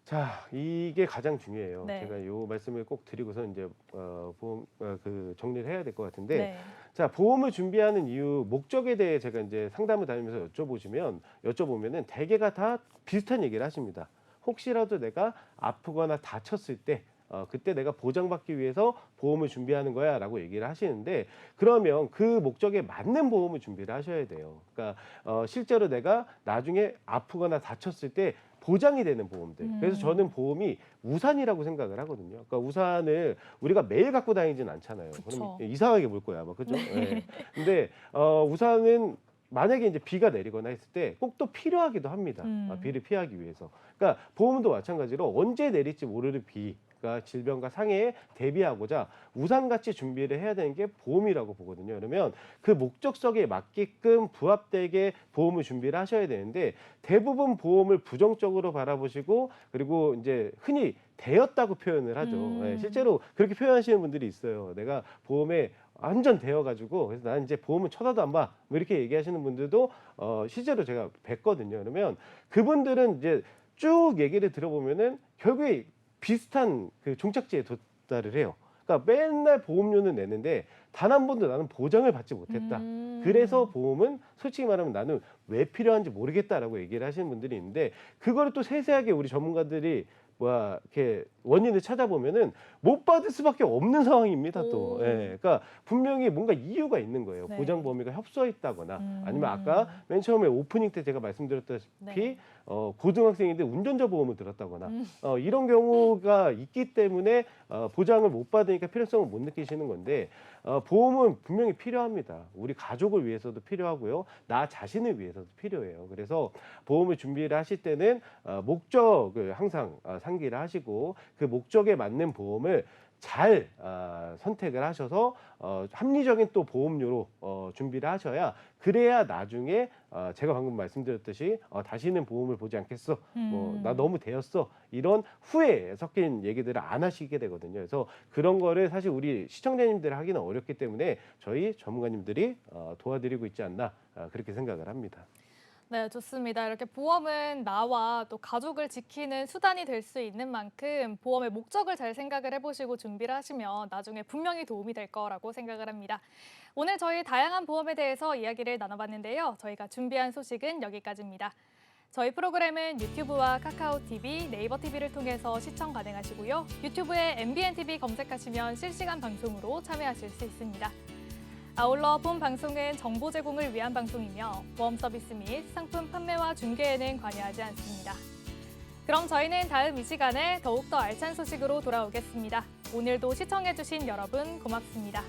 Speaker 4: 자, 이게 가장 중요해요.
Speaker 1: 네.
Speaker 4: 제가 이 말씀을 꼭 드리고서 이제 보험 그 정리를 해야 될 것 같은데,
Speaker 1: 네.
Speaker 4: 자, 보험을 준비하는 이유, 목적에 대해 제가 이제 상담을 다니면서 여쭤보면은 대개가 다 비슷한 얘기를 하십니다. 혹시라도 내가 아프거나 다쳤을 때 그때 내가 보장받기 위해서 보험을 준비하는 거야라고 얘기를 하시는데 그러면 그 목적에 맞는 보험을 준비를 하셔야 돼요. 그러니까 실제로 내가 나중에 아프거나 다쳤을 때 보장이 되는 보험들. 그래서 저는 보험이 우산이라고 생각을 하거든요. 그러니까 우산을 우리가 매일 갖고 다니진 않잖아요.
Speaker 1: 그쵸.
Speaker 4: 그럼 이상하게 볼 거야, 아마 그죠? 네. 근데 우산은 만약에 이제 비가 내리거나 했을 때 꼭 또 필요하기도 합니다. 비를 피하기 위해서. 그러니까 보험도 마찬가지로 언제 내릴지 모르는 비가 질병과 상해에 대비하고자 우산같이 준비를 해야 되는 게 보험이라고 보거든요. 그러면 그 목적성에 맞게끔 부합되게 보험을 준비를 하셔야 되는데 대부분 보험을 부정적으로 바라보시고 그리고 이제 흔히 되었다고 표현을 하죠. 네, 실제로 그렇게 표현하시는 분들이 있어요. 내가 보험에 완전 되어가지고 그래서 나는 이제 보험은 쳐다도 안 봐. 뭐 이렇게 얘기하시는 분들도 실제로 제가 뵀거든요. 그러면 그분들은 이제 쭉 얘기를 들어보면은 결국에 비슷한 그 종착지에 도달을 해요. 그러니까 맨날 보험료는 내는데 단 한 번도 나는 보장을 받지 못했다. 그래서 보험은 솔직히 말하면 나는 왜 필요한지 모르겠다라고 얘기를 하시는 분들이 있는데 그거를 또 세세하게 우리 전문가들이 이렇게 원인을 찾아보면은 못 받을 수밖에 없는 상황입니다. 또, 예, 그러니까 분명히 뭔가 이유가 있는 거예요.
Speaker 1: 네.
Speaker 4: 보장 범위가 협소했다거나 아니면 아까 맨 처음에 오프닝 때 제가 말씀드렸다시피
Speaker 1: 네.
Speaker 4: 고등학생인데 운전자 보험을 들었다거나 이런 경우가 있기 때문에 보장을 못 받으니까 필요성을 못 느끼시는 건데 보험은 분명히 필요합니다. 우리 가족을 위해서도 필요하고요. 나 자신을 위해서도 필요해요. 그래서 보험을 준비를 하실 때는 목적을 항상 상기를 하시고 그 목적에 맞는 보험을 잘 선택을 하셔서 합리적인 또 보험료로 준비를 하셔야 그래야 나중에 제가 방금 말씀드렸듯이 다시는 보험을 보지 않겠어. 뭐 나 너무 되었어. 이런 후회에 섞인 얘기들을 안 하시게 되거든요. 그래서 그런 거를 사실 우리 시청자님들 하기는 어렵기 때문에 저희 전문가님들이 도와드리고 있지 않나 그렇게 생각을 합니다.
Speaker 1: 네, 좋습니다. 이렇게 보험은 나와 또 가족을 지키는 수단이 될 수 있는 만큼 보험의 목적을 잘 생각을 해보시고 준비를 하시면 나중에 분명히 도움이 될 거라고 생각을 합니다. 오늘 저희 다양한 보험에 대해서 이야기를 나눠봤는데요. 저희가 준비한 소식은 여기까지입니다. 저희 프로그램은 유튜브와 카카오 TV, 네이버 TV를 통해서 시청 가능하시고요. 유튜브에 MBN TV 검색하시면 실시간 방송으로 참여하실 수 있습니다. 아울러 본 방송은 정보 제공을 위한 방송이며 보험 서비스 및 상품 판매와 중개에는 관여하지 않습니다. 그럼 저희는 다음 이 시간에 더욱더 알찬 소식으로 돌아오겠습니다. 오늘도 시청해주신 여러분 고맙습니다.